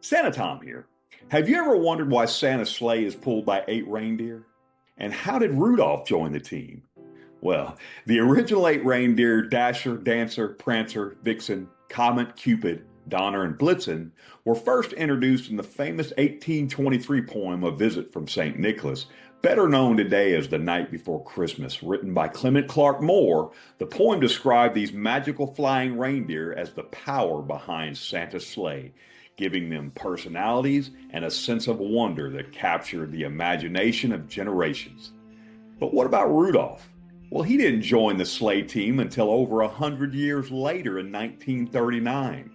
Santa Tom here. Have you ever wondered why Santa's sleigh is pulled by 8 reindeer? And how did Rudolph join the team? Well, the original 8 reindeer, Dasher, Dancer, Prancer, Vixen, Comet, Cupid, Donner, and Blitzen, were first introduced in the famous 1823 poem A Visit from St. Nicholas, better known today as The Night Before Christmas, written by Clement Clarke Moore. The poem described these magical flying reindeer as the power behind Santa's sleigh, giving them personalities and a sense of wonder that captured the imagination of generations. But what about Rudolph? Well, he didn't join the sleigh team until over 100 years later in 1939.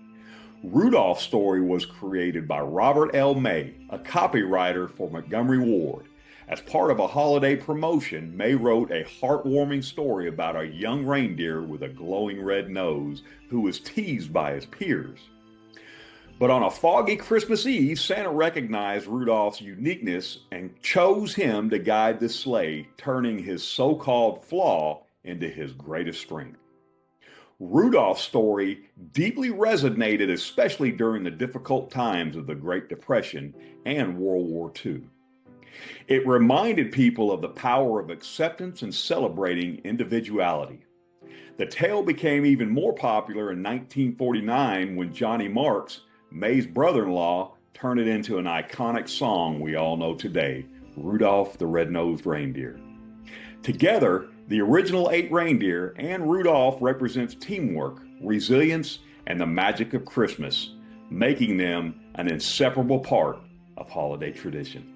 Rudolph's story was created by Robert L. May, a copywriter for Montgomery Ward. As part of a holiday promotion, May wrote a heartwarming story about a young reindeer with a glowing red nose who was teased by his peers. But on a foggy Christmas Eve, Santa recognized Rudolph's uniqueness and chose him to guide the sleigh, turning his so-called flaw into his greatest strength. Rudolph's story deeply resonated, especially during the difficult times of the Great Depression and World War II. It reminded people of the power of acceptance and celebrating individuality. The tale became even more popular in 1949 when Johnny Marks, May's brother-in-law, turned it into an iconic song we all know today, Rudolph the Red-Nosed Reindeer. Together, the original 8 reindeer and Rudolph represents teamwork, resilience, and the magic of Christmas, making them an inseparable part of holiday tradition.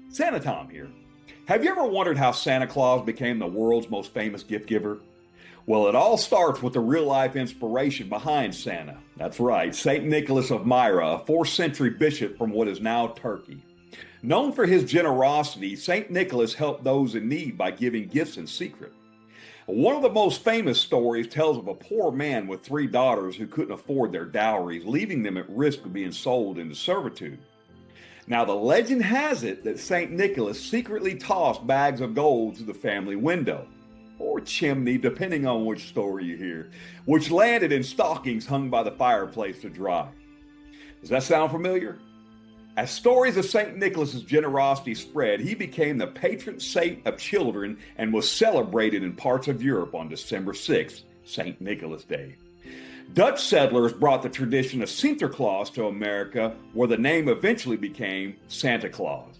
Santa Tom here. Have you ever wondered how Santa Claus became the world's most famous gift giver? Well, it all starts with the real-life inspiration behind Santa. That's right, St. Nicholas of Myra, a 4th century bishop from what is now Turkey. Known for his generosity, St. Nicholas helped those in need by giving gifts in secret. One of the most famous stories tells of a poor man with 3 daughters who couldn't afford their dowries, leaving them at risk of being sold into servitude. Now, the legend has it that St. Nicholas secretly tossed bags of gold through the family window, or chimney, depending on which story you hear, which landed in stockings hung by the fireplace to dry. Does that sound familiar? As stories of St. Nicholas's generosity spread, he became the patron saint of children and was celebrated in parts of Europe on December 6th, St. Nicholas Day. Dutch settlers brought the tradition of Sinterklaas to America, where the name eventually became Santa Claus.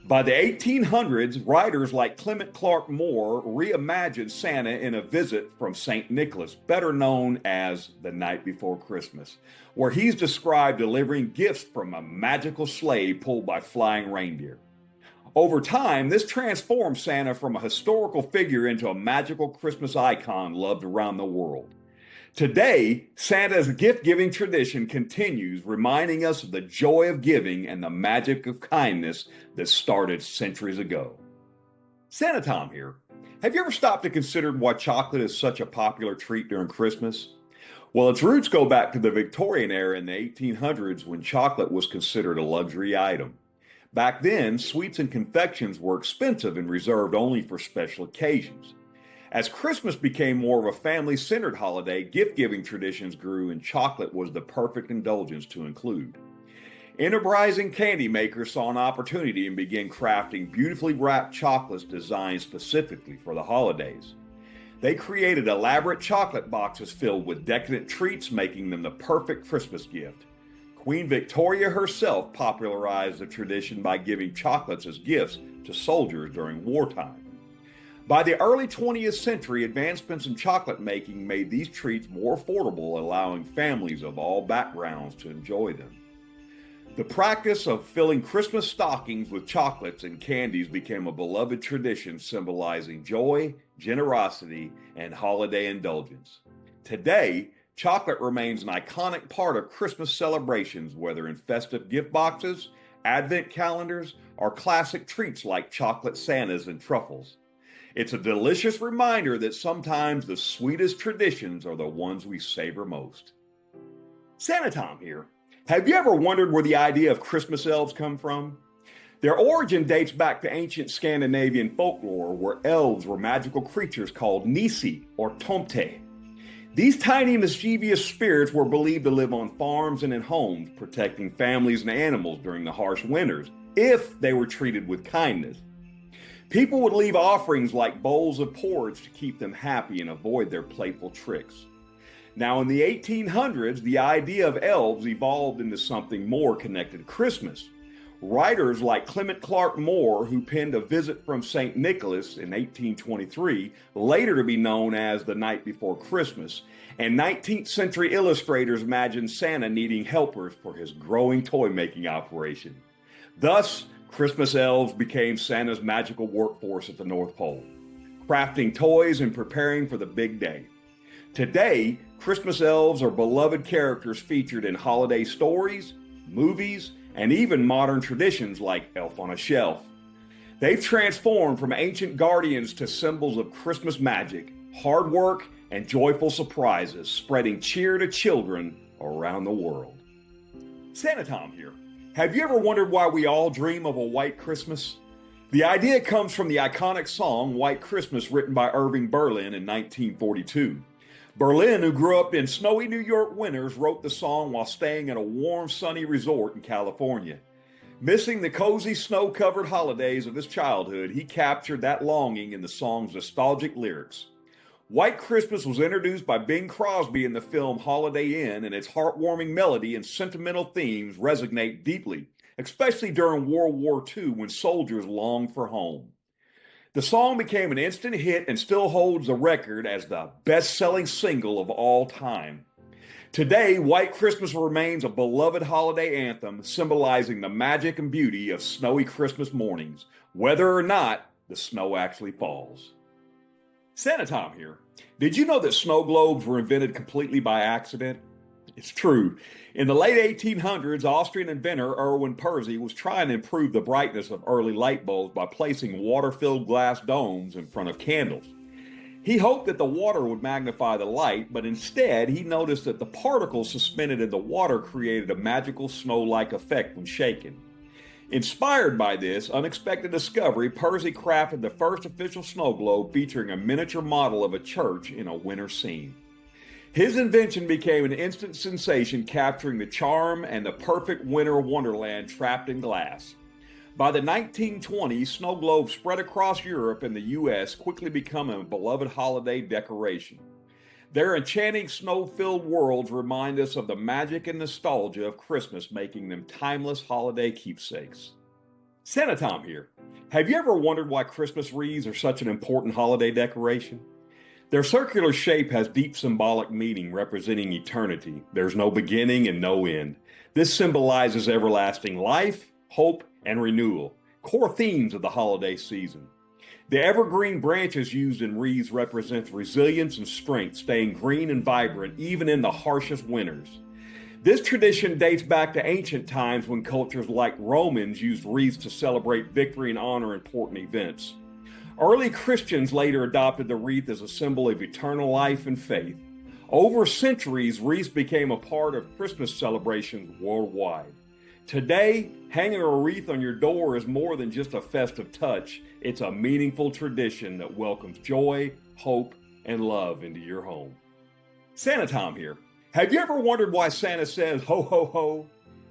By the 1800s, writers like Clement Clarke Moore reimagined Santa in A Visit from St. Nicholas, better known as The Night Before Christmas, where he's described delivering gifts from a magical sleigh pulled by flying reindeer. Over time, this transformed Santa from a historical figure into a magical Christmas icon loved around the world. Today, Santa's gift-giving tradition continues, reminding us of the joy of giving and the magic of kindness that started centuries ago. Santa Tom here. Have you ever stopped to consider why chocolate is such a popular treat during Christmas? Well, its roots go back to the Victorian era in the 1800s when chocolate was considered a luxury item. Back then, sweets and confections were expensive and reserved only for special occasions. As Christmas became more of a family-centered holiday, gift-giving traditions grew and chocolate was the perfect indulgence to include. Enterprising candy makers saw an opportunity and began crafting beautifully wrapped chocolates designed specifically for the holidays. They created elaborate chocolate boxes filled with decadent treats, making them the perfect Christmas gift. Queen Victoria herself popularized the tradition by giving chocolates as gifts to soldiers during wartime. By the early 20th century, advancements in chocolate making made these treats more affordable, allowing families of all backgrounds to enjoy them. The practice of filling Christmas stockings with chocolates and candies became a beloved tradition symbolizing joy, generosity, and holiday indulgence. Today, chocolate remains an iconic part of Christmas celebrations, whether in festive gift boxes, advent calendars, or classic treats like chocolate Santas and truffles. It's a delicious reminder that sometimes the sweetest traditions are the ones we savor most. Santa Tom here. Have you ever wondered where the idea of Christmas elves come from? Their origin dates back to ancient Scandinavian folklore, where elves were magical creatures called nisi or tomte. These tiny mischievous spirits were believed to live on farms and in homes, protecting families and animals during the harsh winters, if they were treated with kindness. People would leave offerings like bowls of porridge to keep them happy and avoid their playful tricks. Now, in the 1800s, the idea of elves evolved into something more connected to Christmas. Writers like Clement Clarke Moore, who penned A Visit from St. Nicholas in 1823, later to be known as The Night Before Christmas, and 19th century illustrators imagined Santa needing helpers for his growing toy-making operation. Thus, Christmas elves became Santa's magical workforce at the North Pole, crafting toys and preparing for the big day. Today, Christmas elves are beloved characters featured in holiday stories, movies, and even modern traditions like Elf on a Shelf. They've transformed from ancient guardians to symbols of Christmas magic, hard work, and joyful surprises, spreading cheer to children around the world. Santa Tom here. Have you ever wondered why we all dream of a white Christmas? The idea comes from the iconic song White Christmas, written by Irving Berlin in 1942. Berlin, who grew up in snowy New York winters, wrote the song while staying at a warm, sunny resort in California. Missing the cozy, snow-covered holidays of his childhood, he captured that longing in the song's nostalgic lyrics. White Christmas was introduced by Bing Crosby in the film Holiday Inn, and its heartwarming melody and sentimental themes resonate deeply, especially during World War II when soldiers longed for home. The song became an instant hit and still holds the record as the best-selling single of all time. Today, White Christmas remains a beloved holiday anthem symbolizing the magic and beauty of snowy Christmas mornings, whether or not the snow actually falls. Santa Tom here. Did you know that snow globes were invented completely by accident? It's true. In the late 1800s, Austrian inventor Erwin Perzy was trying to improve the brightness of early light bulbs by placing water-filled glass domes in front of candles. He hoped that the water would magnify the light, but instead he noticed that the particles suspended in the water created a magical snow-like effect when shaken. Inspired by this unexpected discovery, Perzy crafted the first official snow globe featuring a miniature model of a church in a winter scene. His invention became an instant sensation, capturing the charm and the perfect winter wonderland trapped in glass. By the 1920s, snow globes spread across Europe and the U.S., quickly becoming a beloved holiday decoration. Their enchanting snow-filled worlds remind us of the magic and nostalgia of Christmas, making them timeless holiday keepsakes. Santa Tom here. Have you ever wondered why Christmas wreaths are such an important holiday decoration? Their circular shape has deep symbolic meaning representing eternity. There's no beginning and no end. This symbolizes everlasting life, hope, and renewal, core themes of the holiday season. The evergreen branches used in wreaths represents resilience and strength, staying green and vibrant even in the harshest winters. This tradition dates back to ancient times when cultures like Romans used wreaths to celebrate victory and honor important events. Early Christians later adopted the wreath as a symbol of eternal life and faith. Over centuries, wreaths became a part of Christmas celebrations worldwide. Today, hanging a wreath on your door is more than just a festive touch. It's a meaningful tradition that welcomes joy, hope, and love into your home. Santa Tom here. Have you ever wondered why Santa says ho ho ho?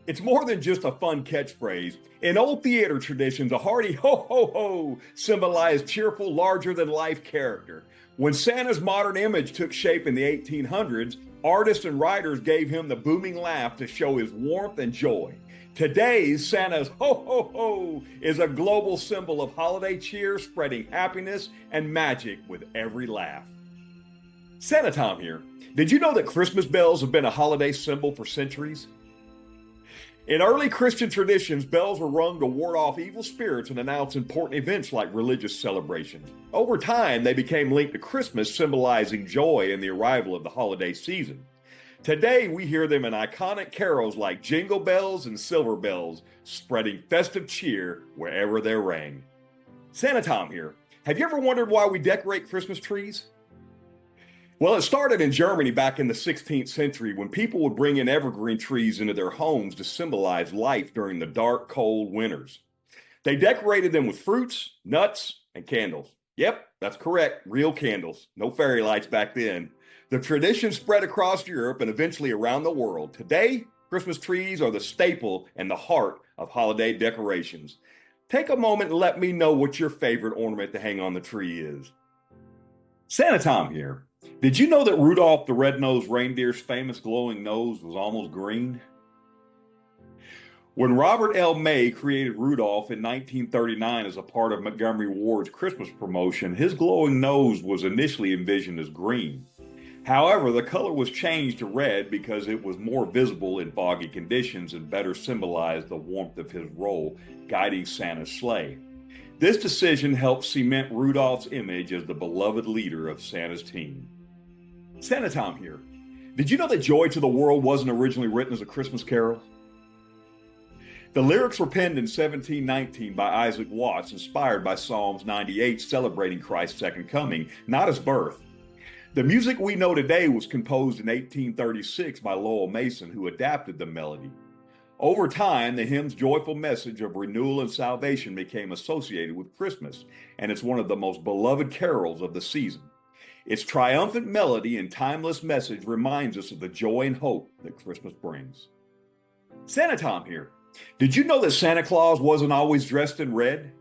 It's more than just a fun catchphrase. In old theater traditions, a hearty ho ho ho symbolized cheerful, larger-than-life character. When Santa's modern image took shape in the 1800s, artists and writers gave him the booming laugh to show his warmth and joy. Today's Santa's ho ho ho is a global symbol of holiday cheer, spreading happiness and magic with every laugh. Santa Tom here. Did you know that Christmas bells have been a holiday symbol for centuries? In early Christian traditions, bells were rung to ward off evil spirits and announce important events like religious celebrations. Over time, they became linked to Christmas, symbolizing joy and the arrival of the holiday season. Today, we hear them in iconic carols like Jingle Bells and Silver Bells, spreading festive cheer wherever they rang. Santa Tom here. Have you ever wondered why we decorate Christmas trees? Well, it started in Germany back in the 16th century when people would bring in evergreen trees into their homes to symbolize life during the dark, cold winters. They decorated them with fruits, nuts, and candles. Yep, that's correct, real candles. No fairy lights back then. The tradition spread across Europe and eventually around the world. Today, Christmas trees are the staple and the heart of holiday decorations. Take a moment and let me know what your favorite ornament to hang on the tree is. Santa Tom here. Did you know that Rudolph the red-nosed reindeer's famous glowing nose was almost green? When Robert L. May created Rudolph in 1939 as a part of Montgomery Ward's Christmas promotion, his glowing nose was initially envisioned as green. However, the color was changed to red because it was more visible in foggy conditions and better symbolized the warmth of his role guiding Santa's sleigh. This decision helped cement Rudolph's image as the beloved leader of Santa's team. Santa Tom here. Did you know that Joy to the World wasn't originally written as a Christmas carol? The lyrics were penned in 1719 by Isaac Watts, inspired by Psalms 98 celebrating Christ's second coming, not his birth. The music we know today was composed in 1836 by Lowell Mason, who adapted the melody. Over time, the hymn's joyful message of renewal and salvation became associated with Christmas, and it's one of the most beloved carols of the season. Its triumphant melody and timeless message reminds us of the joy and hope that Christmas brings. Santa Tom here. Did you know that Santa Claus wasn't always dressed in red?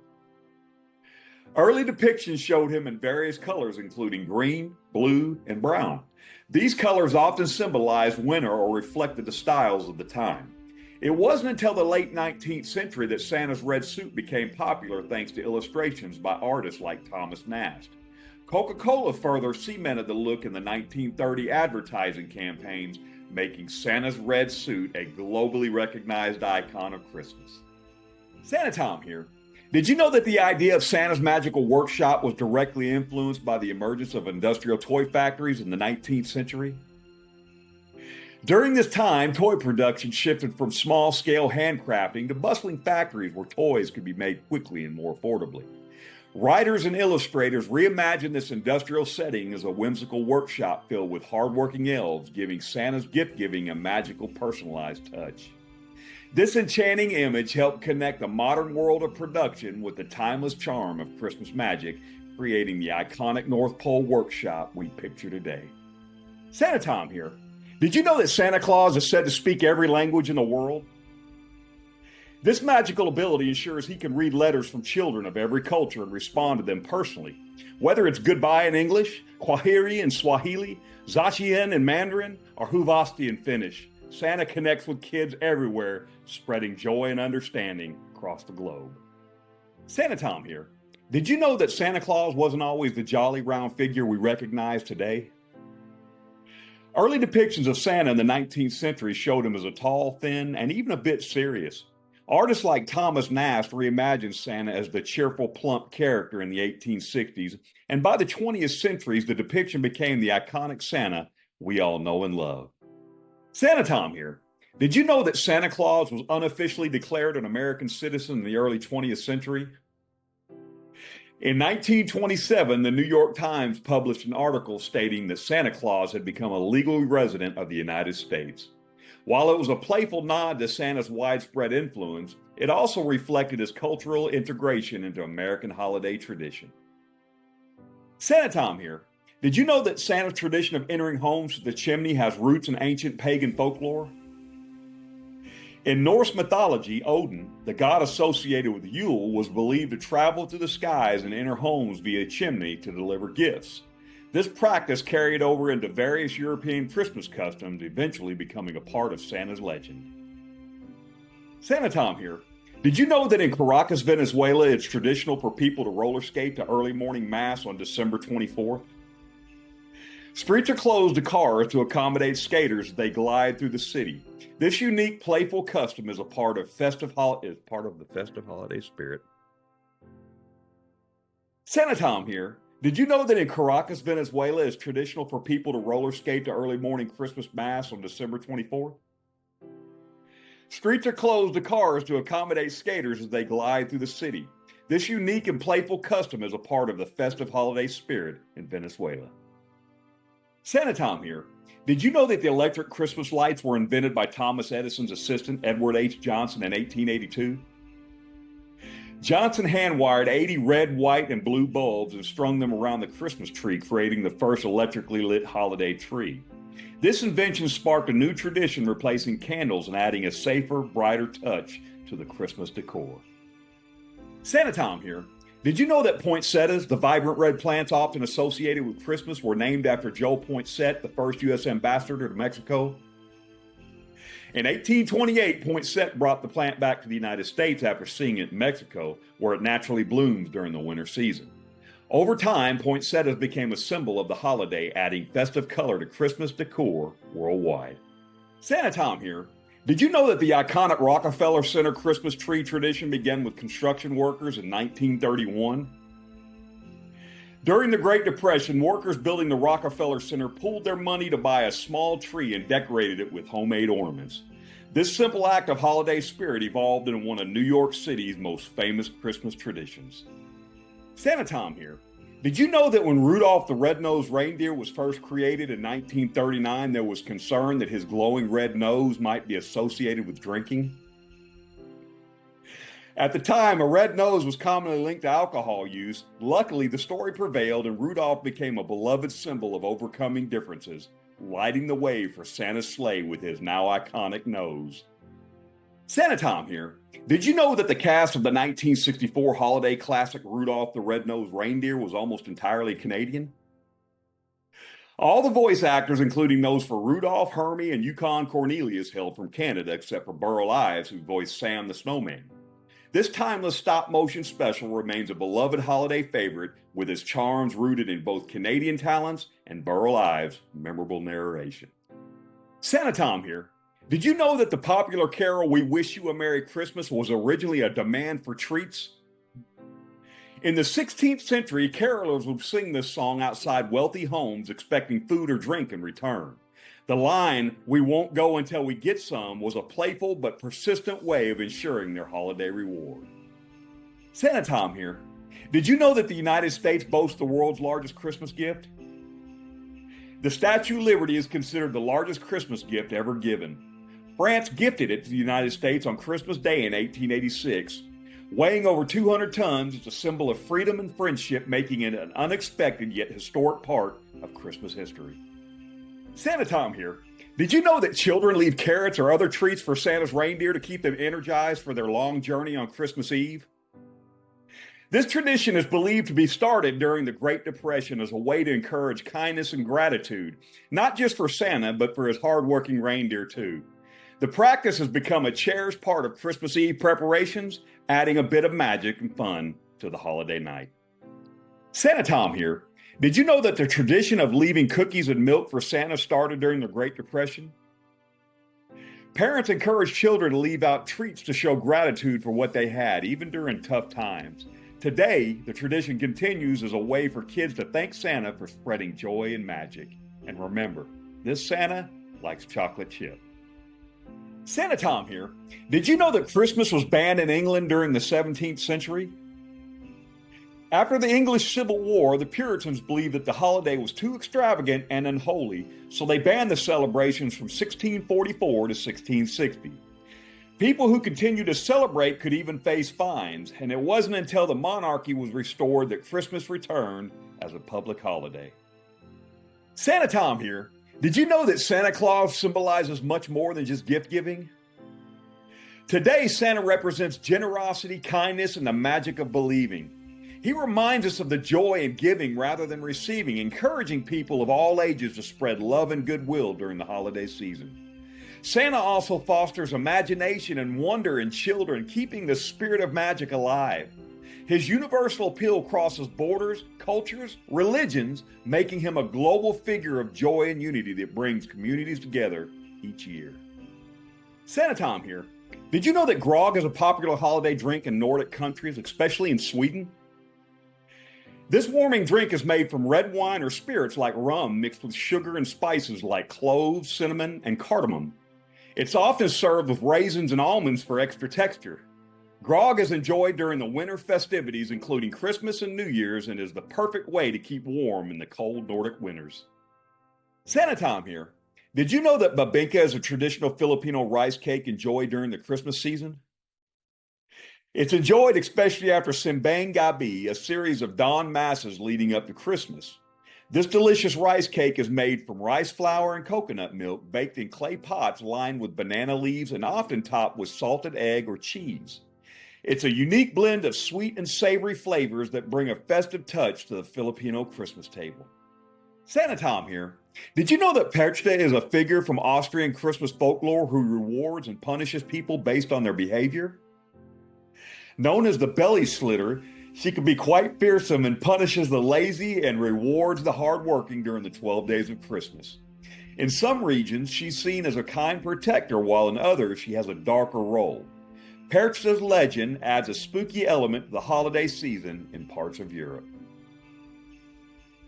Early depictions showed him in various colors, including green, blue, and brown. These colors often symbolized winter or reflected the styles of the time. It wasn't until the late 19th century that Santa's red suit became popular thanks to illustrations by artists like Thomas Nast. Coca-Cola further cemented the look in the 1930 advertising campaigns, making Santa's red suit a globally recognized icon of Christmas. Santa Tom here. Did you know that the idea of Santa's magical workshop was directly influenced by the emergence of industrial toy factories in the 19th century? During this time, toy production shifted from small-scale handcrafting to bustling factories where toys could be made quickly and more affordably. Writers and illustrators reimagined this industrial setting as a whimsical workshop filled with hardworking elves, giving Santa's gift-giving a magical, personalized touch. This enchanting image helped connect the modern world of production with the timeless charm of Christmas magic, creating the iconic North Pole workshop we picture today. Santa Tom here. Did you know that Santa Claus is said to speak every language in the world? This magical ability ensures he can read letters from children of every culture and respond to them personally. Whether it's goodbye in English, Kwaheri in Swahili, Zacian in Mandarin, or Huvasti in Finnish, Santa connects with kids everywhere, spreading joy and understanding across the globe. Santa Tom here. Did you know that Santa Claus wasn't always the jolly round figure we recognize today? Early depictions of Santa in the 19th century showed him as a tall, thin, and even a bit serious. Artists like Thomas Nast reimagined Santa as the cheerful, plump character in the 1860s, and by the 20th century, the depiction became the iconic Santa we all know and love. Santa Tom here. Did you know that Santa Claus was unofficially declared an American citizen in the early 20th century? In 1927, the New York Times published an article stating that Santa Claus had become a legal resident of the United States. While it was a playful nod to Santa's widespread influence, it also reflected his cultural integration into American holiday tradition. Santa Tom here. Did you know that Santa's tradition of entering homes through the chimney has roots in ancient pagan folklore? In Norse mythology, Odin, the god associated with Yule, was believed to travel through the skies and enter homes via chimney to deliver gifts. This practice carried over into various European Christmas customs, eventually becoming a part of Santa's legend. Santa Tom here. Did you know that in Caracas, Venezuela, it's traditional for people to roller skate to early morning mass on December 24th? Streets are closed to cars to accommodate skaters as they glide through the city. This unique, playful custom is part of the festive holiday spirit. Santa Tom here. Did you know that in Caracas, Venezuela, it's traditional for people to roller skate to early morning Christmas mass on December 24th? Streets are closed to cars to accommodate skaters as they glide through the city. This unique and playful custom is a part of the festive holiday spirit in Venezuela. Santa Tom here. Did you know that the electric Christmas lights were invented by Thomas Edison's assistant, Edward H. Johnson, in 1882? Johnson hand-wired 80 red, white, and blue bulbs and strung them around the Christmas tree, creating the first electrically lit holiday tree. This invention sparked a new tradition, replacing candles and adding a safer, brighter touch to the Christmas decor. Santa Tom here. Did you know that poinsettias, the vibrant red plants often associated with Christmas, were named after Joe Poinsett, the first U.S. ambassador to Mexico? In 1828, Poinsett brought the plant back to the United States after seeing it in Mexico, where it naturally blooms during the winter season. Over time, poinsettias became a symbol of the holiday, adding festive color to Christmas decor worldwide. Santa Tom here. Did you know that the iconic Rockefeller Center Christmas tree tradition began with construction workers in 1931? During the Great Depression, workers building the Rockefeller Center pooled their money to buy a small tree and decorated it with homemade ornaments. This simple act of holiday spirit evolved into one of New York City's most famous Christmas traditions. Santa Tom here. Did you know that when Rudolph the red-nosed reindeer was first created in 1939, there was concern that his glowing red nose might be associated with drinking? At the time, a red nose was commonly linked to alcohol use. Luckily, the story prevailed and Rudolph became a beloved symbol of overcoming differences, lighting the way for Santa's sleigh with his now iconic nose. Santa Tom here. Did you know that the cast of the 1964 holiday classic Rudolph the Red-Nosed Reindeer was almost entirely Canadian? All the voice actors, including those for Rudolph, Hermie, and Yukon Cornelius, hailed from Canada, except for Burl Ives, who voiced Sam the Snowman. This timeless stop-motion special remains a beloved holiday favorite, with its charms rooted in both Canadian talents and Burl Ives' memorable narration. Santa Tom here. Did you know that the popular carol We Wish You a Merry Christmas was originally a demand for treats? In the 16th century, carolers would sing this song outside wealthy homes expecting food or drink in return. The line, "We won't go until we get some," was a playful but persistent way of ensuring their holiday reward. Santa Tom here. Did you know that the United States boasts the world's largest Christmas gift? The Statue of Liberty is considered the largest Christmas gift ever given. France gifted it to the United States on Christmas Day in 1886. Weighing over 200 tons, it's a symbol of freedom and friendship, making it an unexpected yet historic part of Christmas history. Santa Tom here. Did you know that children leave carrots or other treats for Santa's reindeer to keep them energized for their long journey on Christmas Eve? This tradition is believed to be started during the Great Depression as a way to encourage kindness and gratitude, not just for Santa, but for his hardworking reindeer too. The practice has become a cherished part of Christmas Eve preparations, adding a bit of magic and fun to the holiday night. Santa Tom here. Did you know that the tradition of leaving cookies and milk for Santa started during the Great Depression? Parents encouraged children to leave out treats to show gratitude for what they had, even during tough times. Today, the tradition continues as a way for kids to thank Santa for spreading joy and magic. And remember, this Santa likes chocolate chip. Santa Tom here. Did you know that Christmas was banned in England during the 17th century? After the English Civil War, the Puritans believed that the holiday was too extravagant and unholy, so they banned the celebrations from 1644 to 1660. People who continued to celebrate could even face fines, and it wasn't until the monarchy was restored that Christmas returned as a public holiday. Santa Tom here. Did you know that Santa Claus symbolizes much more than just gift giving? Today, Santa represents generosity, kindness, and the magic of believing. He reminds us of the joy in giving rather than receiving, encouraging people of all ages to spread love and goodwill during the holiday season. Santa also fosters imagination and wonder in children, keeping the spirit of magic alive. His universal appeal crosses borders, cultures, religions, making him a global figure of joy and unity that brings communities together each year. Santa Tom here. Did you know that grog is a popular holiday drink in Nordic countries, especially in Sweden? This warming drink is made from red wine or spirits like rum mixed with sugar and spices like cloves, cinnamon, and cardamom. It's often served with raisins and almonds for extra texture. Grog is enjoyed during the winter festivities, including Christmas and New Year's, and is the perfect way to keep warm in the cold Nordic winters. Santa Tom here. Did you know that babinka is a traditional Filipino rice cake enjoyed during the Christmas season? It's enjoyed especially after Simbang Gabi, a series of dawn masses leading up to Christmas. This delicious rice cake is made from rice flour and coconut milk, baked in clay pots lined with banana leaves and often topped with salted egg or cheese. It's a unique blend of sweet and savory flavors that bring a festive touch to the Filipino Christmas table. Santa Tom here. Did you know that Perchta is a figure from Austrian Christmas folklore who rewards and punishes people based on their behavior? Known as the belly slitter, she can be quite fearsome and punishes the lazy and rewards the hardworking during the 12 days of Christmas. In some regions, she's seen as a kind protector, while in others, she has a darker role. Perchta's legend adds a spooky element to the holiday season in parts of Europe.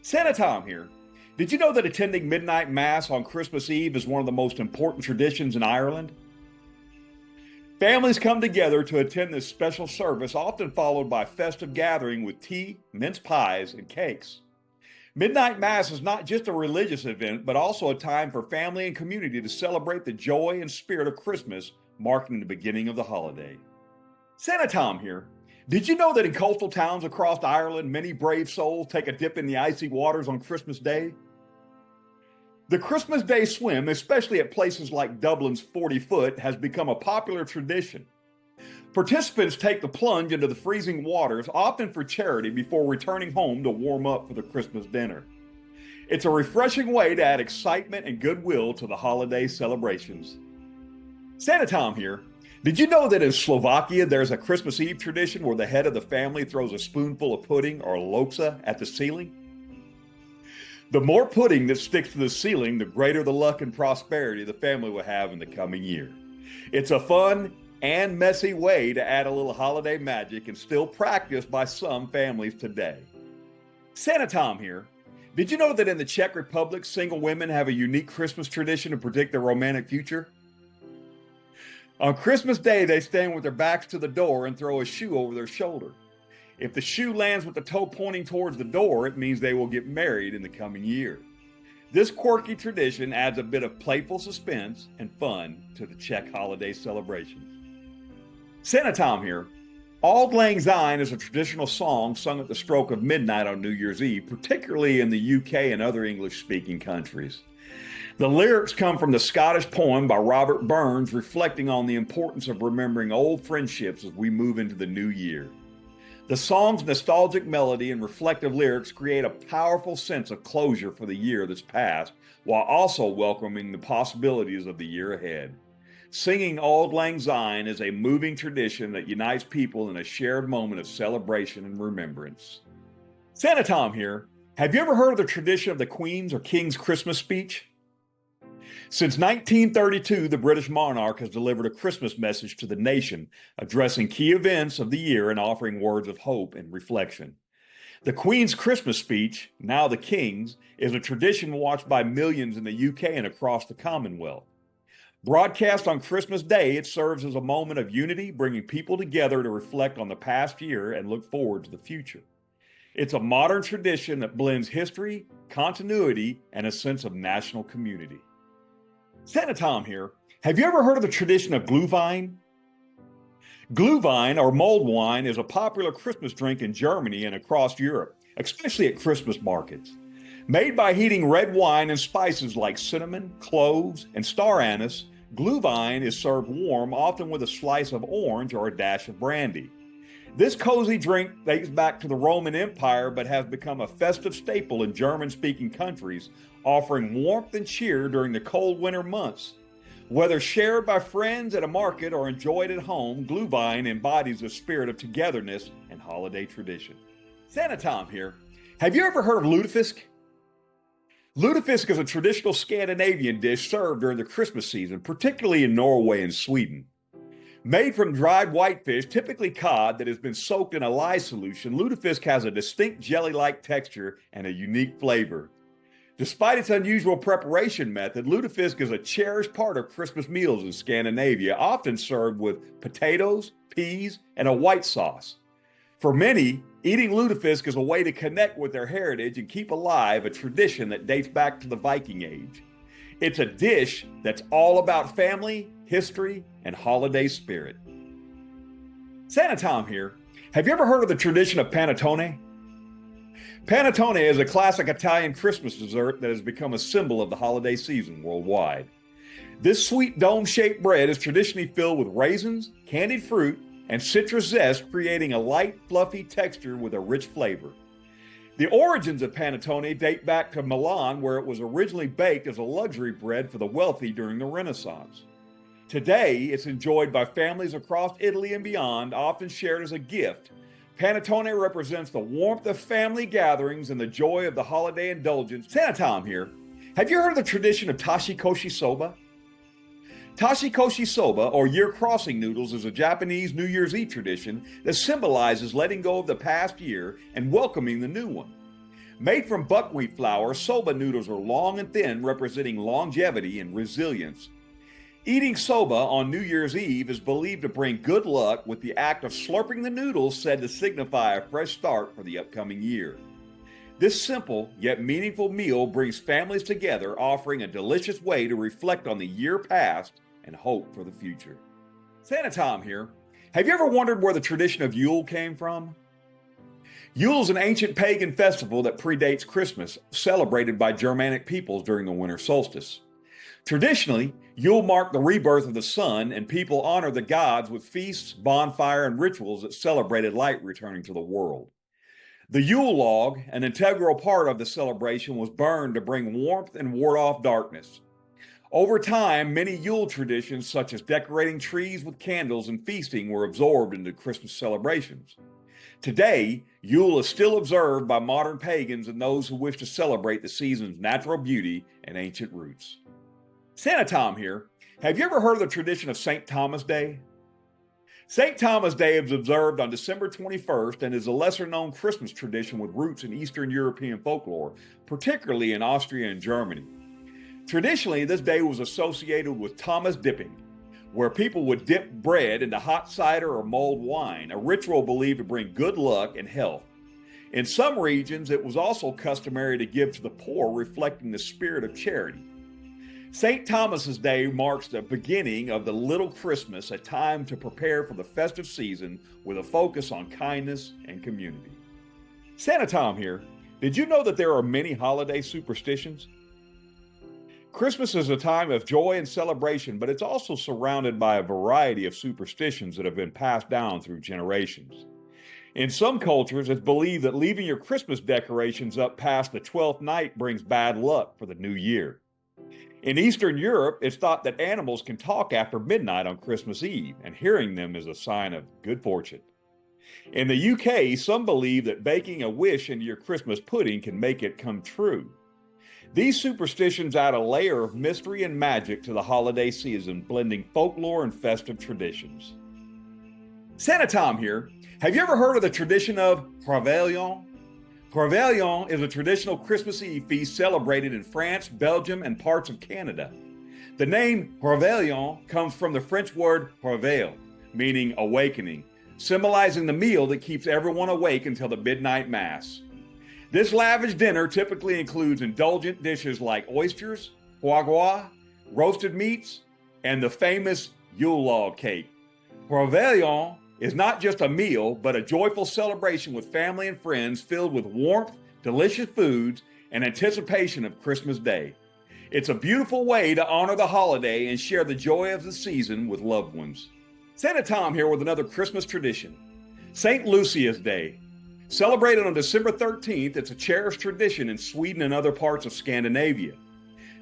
Santa Tom here. Did you know that attending midnight mass on Christmas Eve is one of the most important traditions in Ireland? Families come together to attend this special service, often followed by festive gathering with tea, mince pies, and cakes. Midnight Mass is not just a religious event, but also a time for family and community to celebrate the joy and spirit of Christmas, marking the beginning of the holiday. Santa Tom here. Did you know that in coastal towns across Ireland, many brave souls take a dip in the icy waters on Christmas Day? The Christmas Day swim, especially at places like Dublin's 40 Foot, has become a popular tradition. Participants take the plunge into the freezing waters, often for charity, before returning home to warm up for the Christmas dinner. It's a refreshing way to add excitement and goodwill to the holiday celebrations. Santa Tom here. Did you know that in Slovakia there's a Christmas Eve tradition where the head of the family throws a spoonful of pudding or loksa at the ceiling? The more pudding that sticks to the ceiling, the greater the luck and prosperity the family will have in the coming year. It's a fun and messy way to add a little holiday magic and still practiced by some families today. Santa Tom here. Did you know that in the Czech Republic, single women have a unique Christmas tradition to predict their romantic future? On Christmas Day, they stand with their backs to the door and throw a shoe over their shoulder. If the shoe lands with the toe pointing towards the door, it means they will get married in the coming year. This quirky tradition adds a bit of playful suspense and fun to the Czech holiday celebrations. Santa Tom here. Auld Lang Syne is a traditional song sung at the stroke of midnight on New Year's Eve, particularly in the UK and other English-speaking countries. The lyrics come from the Scottish poem by Robert Burns, reflecting on the importance of remembering old friendships as we move into the new year. The song's nostalgic melody and reflective lyrics create a powerful sense of closure for the year that's passed, while also welcoming the possibilities of the year ahead. Singing Auld Lang Syne is a moving tradition that unites people in a shared moment of celebration and remembrance. Santa Tom here. Have you ever heard of the tradition of the Queen's or King's Christmas speech? Since 1932, the British monarch has delivered a Christmas message to the nation, addressing key events of the year and offering words of hope and reflection. The Queen's Christmas speech, now the King's, is a tradition watched by millions in the UK and across the Commonwealth. Broadcast on Christmas Day, it serves as a moment of unity, bringing people together to reflect on the past year and look forward to the future. It's a modern tradition that blends history, continuity, and a sense of national community. Santa Tom here. Have you ever heard of the tradition of Glühwein? Glühwein, or mulled wine, is a popular Christmas drink in Germany and across Europe, especially at Christmas markets. Made by heating red wine and spices like cinnamon, cloves, and star anise, Glühwein is served warm, often with a slice of orange or a dash of brandy. This cozy drink dates back to the Roman Empire but has become a festive staple in German-speaking countries, offering warmth and cheer during the cold winter months. Whether shared by friends at a market or enjoyed at home, Glühwein embodies the spirit of togetherness and holiday tradition. Santa Tom here. Have you ever heard of lutefisk? Lutefisk is a traditional Scandinavian dish served during the Christmas season, particularly in Norway and Sweden. Made from dried whitefish, typically cod, that has been soaked in a lye solution, lutefisk has a distinct jelly-like texture and a unique flavor. Despite its unusual preparation method, lutefisk is a cherished part of Christmas meals in Scandinavia, often served with potatoes, peas, and a white sauce. For many, eating lutefisk is a way to connect with their heritage and keep alive a tradition that dates back to the Viking Age. It's a dish that's all about family, history, and holiday spirit. Santa Tom here. Have you ever heard of the tradition of panettone? Panettone is a classic Italian Christmas dessert that has become a symbol of the holiday season worldwide. This sweet dome-shaped bread is traditionally filled with raisins, candied fruit, and citrus zest, creating a light, fluffy texture with a rich flavor. The origins of panettone date back to Milan, where it was originally baked as a luxury bread for the wealthy during the Renaissance. Today, it's enjoyed by families across Italy and beyond, often shared as a gift. Panettone represents the warmth of family gatherings and the joy of the holiday indulgence. Santa Tom here. Have you heard of the tradition of tashikoshi soba? Tashikoshi soba, or year-crossing noodles, is a Japanese New Year's Eve tradition that symbolizes letting go of the past year and welcoming the new one. Made from buckwheat flour, soba noodles are long and thin, representing longevity and resilience. Eating soba on New Year's Eve is believed to bring good luck, with the act of slurping the noodles said to signify a fresh start for the upcoming year. This simple yet meaningful meal brings families together, offering a delicious way to reflect on the year past and hope for the future. Santa Tom here. Have you ever wondered where the tradition of Yule came from? Yule is an ancient pagan festival that predates Christmas, celebrated by Germanic peoples during the winter solstice. Traditionally, Yule marked the rebirth of the sun, and people honored the gods with feasts, bonfire, and rituals that celebrated light returning to the world. The Yule log, an integral part of the celebration, was burned to bring warmth and ward off darkness. Over time, many Yule traditions, such as decorating trees with candles and feasting, were absorbed into Christmas celebrations. Today, Yule is still observed by modern pagans and those who wish to celebrate the season's natural beauty and ancient roots. Santa Tom here. Have you ever heard of the tradition of St. Thomas Day? St. Thomas Day is observed on December 21st and is a lesser-known Christmas tradition with roots in Eastern European folklore, particularly in Austria and Germany. Traditionally, this day was associated with Thomas dipping, where people would dip bread into hot cider or mulled wine, a ritual believed to bring good luck and health. In some regions, it was also customary to give to the poor, reflecting the spirit of charity. St. Thomas's Day marks the beginning of the Little Christmas, a time to prepare for the festive season with a focus on kindness and community. Santa Tom here. Did you know that there are many holiday superstitions? Christmas is a time of joy and celebration, but it's also surrounded by a variety of superstitions that have been passed down through generations. In some cultures, it's believed that leaving your Christmas decorations up past the 12th night brings bad luck for the new year. In Eastern Europe, it's thought that animals can talk after midnight on Christmas Eve, and hearing them is a sign of good fortune. In the UK, some believe that baking a wish into your Christmas pudding can make it come true. These superstitions add a layer of mystery and magic to the holiday season, blending folklore and festive traditions. Santa Tom here. Have you ever heard of the tradition of Réveillon? Réveillon is a traditional Christmas Eve feast celebrated in France, Belgium, and parts of Canada. The name Réveillon comes from the French word réveil, meaning awakening, symbolizing the meal that keeps everyone awake until the midnight mass. This lavish dinner typically includes indulgent dishes like oysters, foie gras, roasted meats, and the famous Yule log cake. Réveillon is not just a meal, but a joyful celebration with family and friends, filled with warmth, delicious foods, and anticipation of Christmas Day. It's a beautiful way to honor the holiday and share the joy of the season with loved ones. Santa Tom here with another Christmas tradition. St. Lucia's Day. Celebrated on December 13th, it's a cherished tradition in Sweden and other parts of Scandinavia.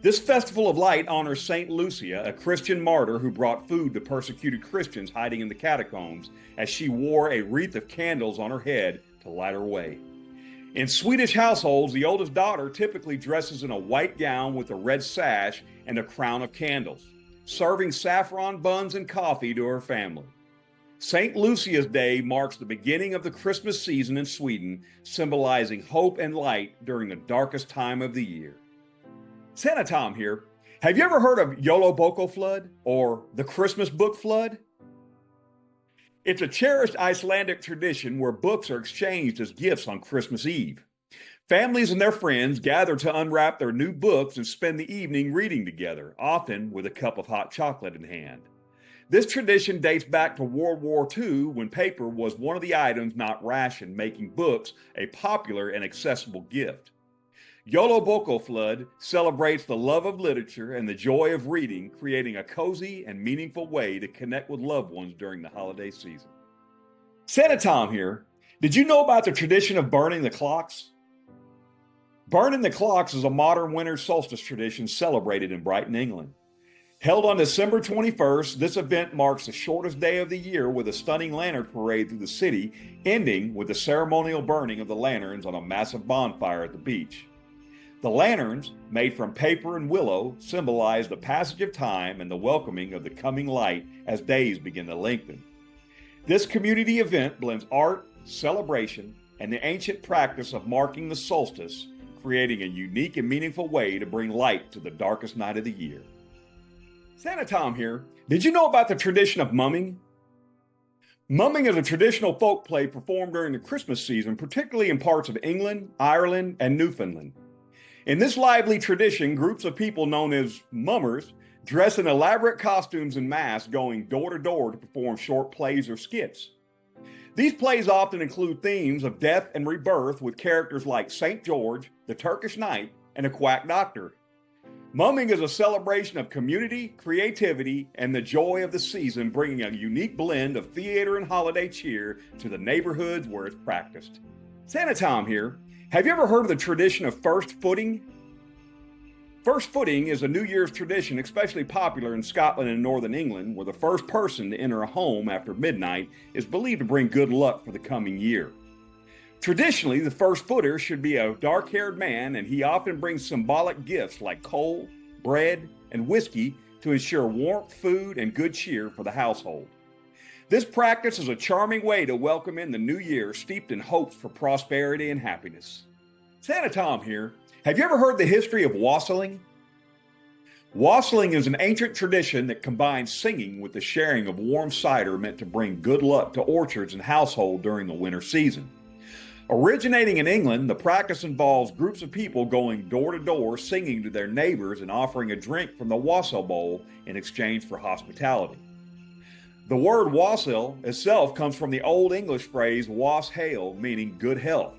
This festival of light honors St. Lucia, a Christian martyr who brought food to persecuted Christians hiding in the catacombs, as she wore a wreath of candles on her head to light her way. In Swedish households, the oldest daughter typically dresses in a white gown with a red sash and a crown of candles, serving saffron buns and coffee to her family. St. Lucia's Day marks the beginning of the Christmas season in Sweden, symbolizing hope and light during the darkest time of the year. Santa Tom here. Have you ever heard of Jólabókar flood or the Christmas book flood? It's a cherished Icelandic tradition where books are exchanged as gifts on Christmas Eve. Families and their friends gather to unwrap their new books and spend the evening reading together, often with a cup of hot chocolate in hand. This tradition dates back to World War II when paper was one of the items not rationed, making books a popular and accessible gift. Yolo Boko Flood celebrates the love of literature and the joy of reading, creating a cozy and meaningful way to connect with loved ones during the holiday season. Santa Tom here. Did you know about the tradition of burning the clocks? Burning the clocks is a modern winter solstice tradition celebrated in Brighton, England. Held on December 21st, this event marks the shortest day of the year with a stunning lantern parade through the city, ending with the ceremonial burning of the lanterns on a massive bonfire at the beach. The lanterns, made from paper and willow, symbolize the passage of time and the welcoming of the coming light as days begin to lengthen. This community event blends art, celebration, and the ancient practice of marking the solstice, creating a unique and meaningful way to bring light to the darkest night of the year. Santa Tom here. Did you know about the tradition of mumming? Mumming is a traditional folk play performed during the Christmas season, particularly in parts of England, Ireland, and Newfoundland. In this lively tradition, groups of people known as mummers dress in elaborate costumes and masks, going door to door to perform short plays or skits. These plays often include themes of death and rebirth with characters like St. George, the Turkish Knight, and a quack doctor. Mumming is a celebration of community, creativity, and the joy of the season, bringing a unique blend of theater and holiday cheer to the neighborhoods where it's practiced. Santa Tom here. Have you ever heard of the tradition of first footing? First footing is a New Year's tradition especially popular in Scotland and Northern England, where the first person to enter a home after midnight is believed to bring good luck for the coming year. Traditionally, the first footer should be a dark-haired man, and he often brings symbolic gifts like coal, bread, and whiskey to ensure warmth, food, and good cheer for the household. This practice is a charming way to welcome in the new year, steeped in hopes for prosperity and happiness. Santa Tom here. Have you ever heard the history of wassailing? Wassailing is an ancient tradition that combines singing with the sharing of warm cider meant to bring good luck to orchards and households during the winter season. Originating in England, the practice involves groups of people going door to door, singing to their neighbors and offering a drink from the wassail bowl in exchange for hospitality. The word wassail itself comes from the Old English phrase was hail, meaning good health.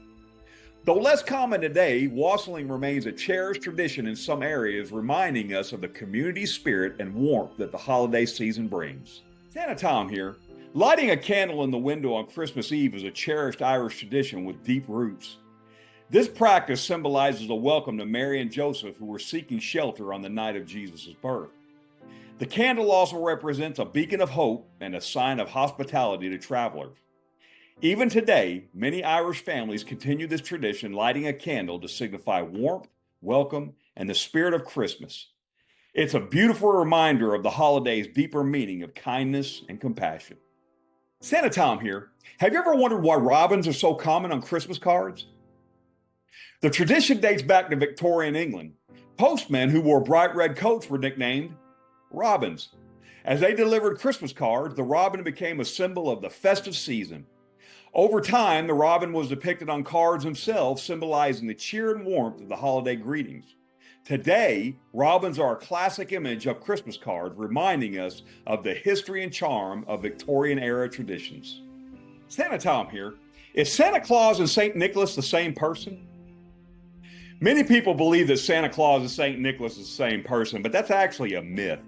Though less common today, wassailing remains a cherished tradition in some areas, reminding us of the community spirit and warmth that the holiday season brings. Santa Tom here. Lighting a candle in the window on Christmas Eve is a cherished Irish tradition with deep roots. This practice symbolizes a welcome to Mary and Joseph, who were seeking shelter on the night of Jesus' birth. The candle also represents a beacon of hope and a sign of hospitality to travelers. Even today, many Irish families continue this tradition, lighting a candle to signify warmth, welcome, and the spirit of Christmas. It's a beautiful reminder of the holiday's deeper meaning of kindness and compassion. Santa Tom here. Have you ever wondered why robins are so common on Christmas cards? The tradition dates back to Victorian England. Postmen who wore bright red coats were nicknamed robins. As they delivered Christmas cards, the robin became a symbol of the festive season. Over time, the robin was depicted on cards themselves, symbolizing the cheer and warmth of the holiday greetings. Today, robins are a classic image of Christmas cards, reminding us of the history and charm of Victorian-era traditions. Santa Tom here. Is Santa Claus and St. Nicholas the same person? Many people believe that Santa Claus and St. Nicholas is the same person, but that's actually a myth.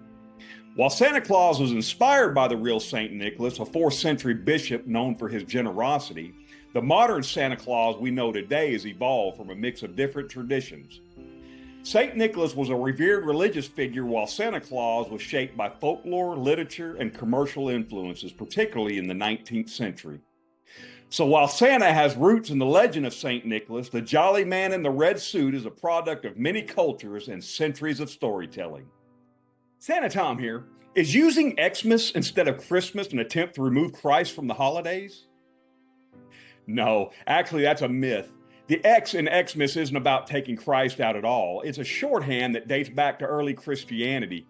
While Santa Claus was inspired by the real St. Nicholas, a 4th century bishop known for his generosity, the modern Santa Claus we know today has evolved from a mix of different traditions. St. Nicholas was a revered religious figure, while Santa Claus was shaped by folklore, literature, and commercial influences, particularly in the 19th century. So while Santa has roots in the legend of St. Nicholas, the jolly man in the red suit is a product of many cultures and centuries of storytelling. Santa Tom here. Is using Xmas instead of Christmas an attempt to remove Christ from the holidays? No, actually that's a myth. The X in Xmas isn't about taking Christ out at all. It's a shorthand that dates back to early Christianity.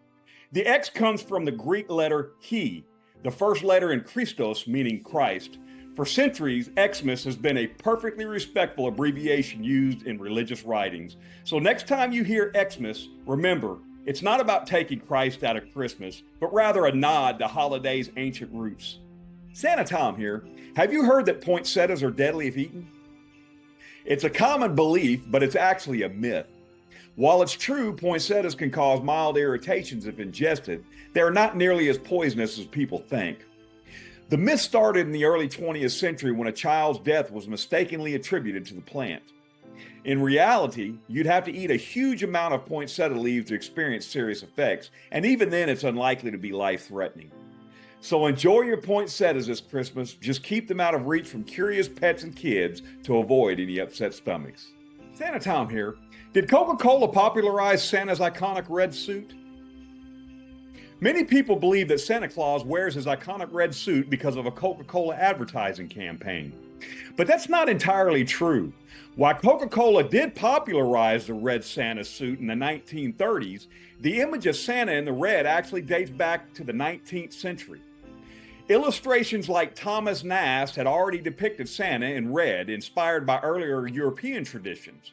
The X comes from the Greek letter He, the first letter in Christos, meaning Christ. For centuries, Xmas has been a perfectly respectful abbreviation used in religious writings. So next time you hear Xmas, remember, It's not about taking Christ out of Christmas, but rather a nod to holiday's ancient roots. Santa Tom here. Have you heard that poinsettias are deadly if eaten? It's a common belief, but it's actually a myth. While it's true poinsettias can cause mild irritations if ingested, they are not nearly as poisonous as people think. The myth started in the early 20th century when a child's death was mistakenly attributed to the plant. In reality, you'd have to eat a huge amount of poinsettia leaves to experience serious effects, and even then it's unlikely to be life-threatening. So enjoy your poinsettias this Christmas, just keep them out of reach from curious pets and kids to avoid any upset stomachs. Santa Tom here. Did Coca-Cola popularize Santa's iconic red suit? Many people believe that Santa Claus wears his iconic red suit because of a Coca-Cola advertising campaign. But that's not entirely true. While Coca-Cola did popularize the red Santa suit in the 1930s, the image of Santa in the red actually dates back to the 19th century. Illustrations like Thomas Nast had already depicted Santa in red, inspired by earlier European traditions.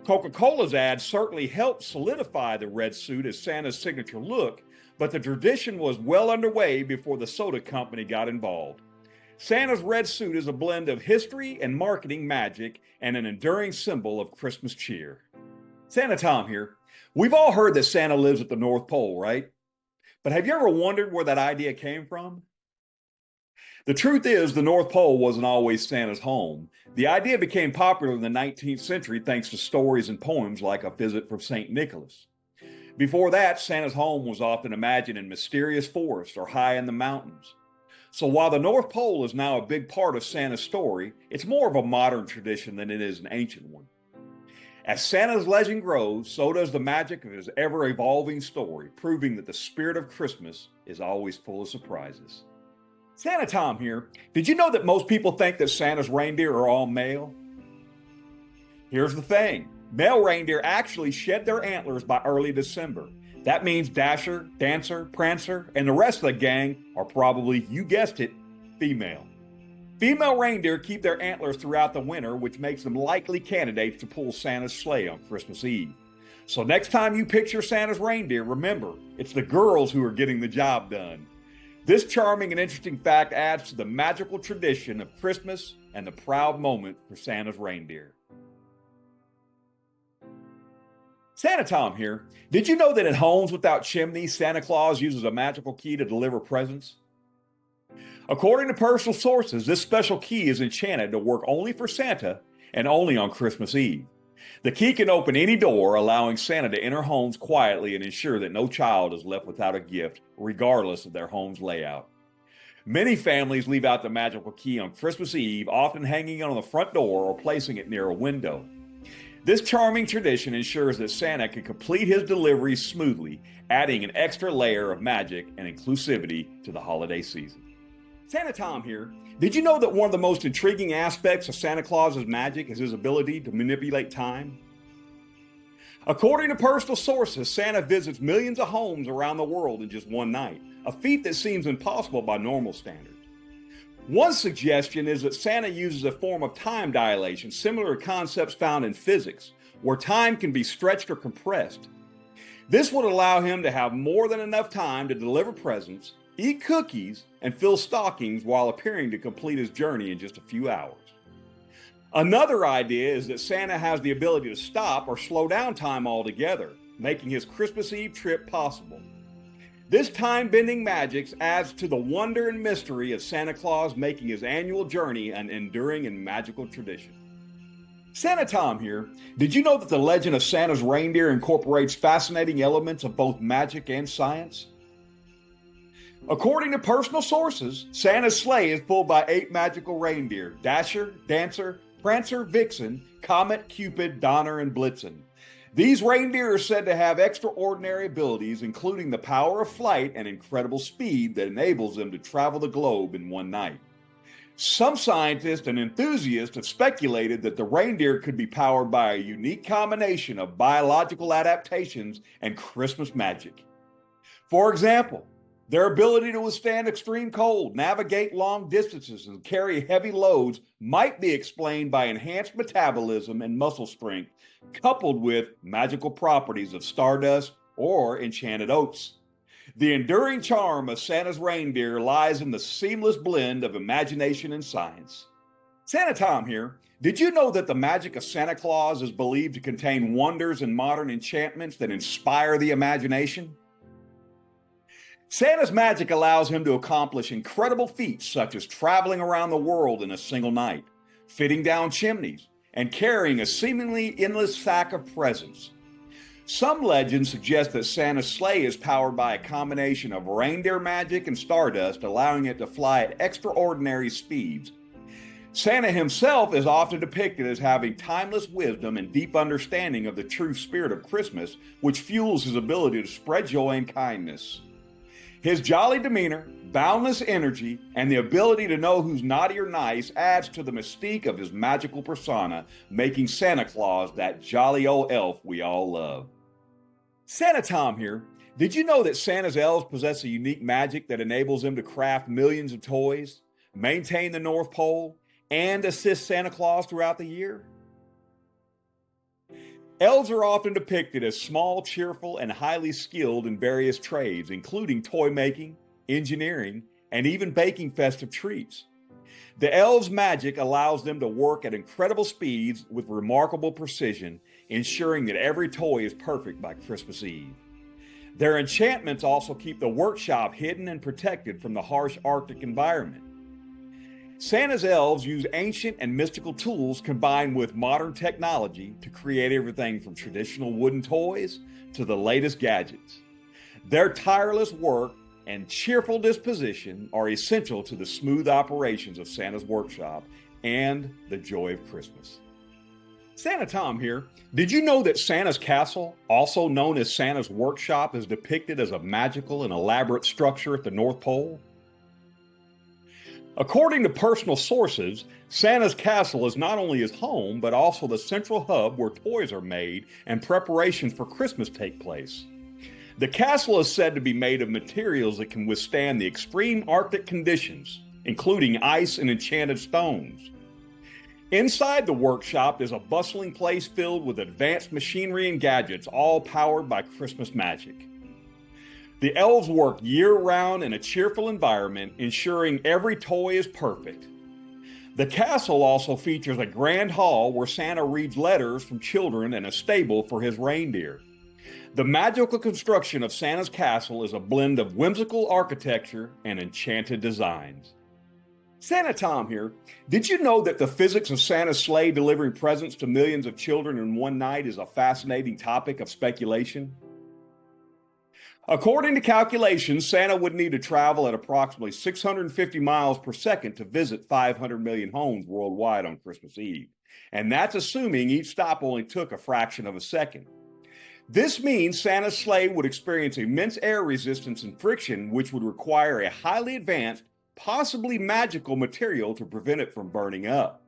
Coca-Cola's ad certainly helped solidify the red suit as Santa's signature look, but the tradition was well underway before the soda company got involved. Santa's red suit is a blend of history and marketing magic and an enduring symbol of Christmas cheer. Santa Tom here. We've all heard that Santa lives at the North Pole, right? But have you ever wondered where that idea came from? The truth is, the North Pole wasn't always Santa's home. The idea became popular in the 19th century thanks to stories and poems like A Visit from St. Nicholas. Before that, Santa's home was often imagined in mysterious forests or high in the mountains. So while the North Pole is now a big part of Santa's story, it's more of a modern tradition than it is an ancient one. As Santa's legend grows, so does the magic of his ever-evolving story, proving that the spirit of Christmas is always full of surprises. Santa Tom here. Did you know that most people think that Santa's reindeer are all male? Here's the thing. Male reindeer actually shed their antlers by early December. That means Dasher, Dancer, Prancer, and the rest of the gang are probably, you guessed it, female. Female reindeer keep their antlers throughout the winter, which makes them likely candidates to pull Santa's sleigh on Christmas Eve. So next time you picture Santa's reindeer, remember, it's the girls who are getting the job done. This charming and interesting fact adds to the magical tradition of Christmas and the proud moment for Santa's reindeer. Santa Tom here. Did you know that in homes without chimneys, Santa Claus uses a magical key to deliver presents? According to personal sources, this special key is enchanted to work only for Santa and only on Christmas Eve. The key can open any door, allowing Santa to enter homes quietly and ensure that no child is left without a gift, regardless of their home's layout. Many families leave out the magical key on Christmas Eve, often hanging it on the front door or placing it near a window. This charming tradition ensures that Santa can complete his deliveries smoothly, adding an extra layer of magic and inclusivity to the holiday season. Santa Tom here. Did you know that one of the most intriguing aspects of Santa Claus's magic is his ability to manipulate time? According to personal sources, Santa visits millions of homes around the world in just one night, a feat that seems impossible by normal standards. One suggestion is that Santa uses a form of time dilation similar to concepts found in physics, where time can be stretched or compressed. This would allow him to have more than enough time to deliver presents, eat cookies, and fill stockings while appearing to complete his journey in just a few hours. Another idea is that Santa has the ability to stop or slow down time altogether, making his Christmas Eve trip possible. This time-bending magic adds to the wonder and mystery of Santa Claus making his annual journey an enduring and magical tradition. Santa Tom here. Did you know that the legend of Santa's reindeer incorporates fascinating elements of both magic and science? According to personal sources, Santa's sleigh is pulled by 8 magical reindeer: Dasher, Dancer, Prancer, Vixen, Comet, Cupid, Donner, and Blitzen. These reindeer are said to have extraordinary abilities, including the power of flight and incredible speed that enables them to travel the globe in one night. Some scientists and enthusiasts have speculated that the reindeer could be powered by a unique combination of biological adaptations and Christmas magic. For example, their ability to withstand extreme cold, navigate long distances, and carry heavy loads might be explained by enhanced metabolism and muscle strength, coupled with magical properties of stardust or enchanted oats. The enduring charm of Santa's reindeer lies in the seamless blend of imagination and science. Santa Tom here. Did you know that the magic of Santa Claus is believed to contain wonders and modern enchantments that inspire the imagination? Santa's magic allows him to accomplish incredible feats such as traveling around the world in a single night, fitting down chimneys, and carrying a seemingly endless sack of presents. Some legends suggest that Santa's sleigh is powered by a combination of reindeer magic and stardust, allowing it to fly at extraordinary speeds. Santa himself is often depicted as having timeless wisdom and deep understanding of the true spirit of Christmas, which fuels his ability to spread joy and kindness. His jolly demeanor, boundless energy, and the ability to know who's naughty or nice adds to the mystique of his magical persona, making Santa Claus that jolly old elf we all love. Santa Tom here. Did you know that Santa's elves possess a unique magic that enables them to craft millions of toys, maintain the North Pole, and assist Santa Claus throughout the year? Elves are often depicted as small, cheerful, and highly skilled in various trades, including toy making, engineering, and even baking festive treats. The elves' magic allows them to work at incredible speeds with remarkable precision, ensuring that every toy is perfect by Christmas Eve. Their enchantments also keep the workshop hidden and protected from the harsh Arctic environment. Santa's elves use ancient and mystical tools combined with modern technology to create everything from traditional wooden toys to the latest gadgets. Their tireless work and cheerful disposition are essential to the smooth operations of Santa's workshop and the joy of Christmas. Santa Tom here. Did you know that Santa's castle, also known as Santa's workshop, is depicted as a magical and elaborate structure at the North Pole? According to personal sources, Santa's castle is not only his home, but also the central hub where toys are made and preparations for Christmas take place. The castle is said to be made of materials that can withstand the extreme Arctic conditions, including ice and enchanted stones. Inside the workshop is a bustling place filled with advanced machinery and gadgets, all powered by Christmas magic. The elves work year-round in a cheerful environment, ensuring every toy is perfect. The castle also features a grand hall where Santa reads letters from children and a stable for his reindeer. The magical construction of Santa's castle is a blend of whimsical architecture and enchanted designs. Santa Tom here. Did you know that the physics of Santa's sleigh delivering presents to millions of children in one night is a fascinating topic of speculation? According to calculations, Santa would need to travel at approximately 650 miles per second to visit 500 million homes worldwide on Christmas Eve. And that's assuming each stop only took a fraction of a second. This means Santa's sleigh would experience immense air resistance and friction, which would require a highly advanced, possibly magical material to prevent it from burning up.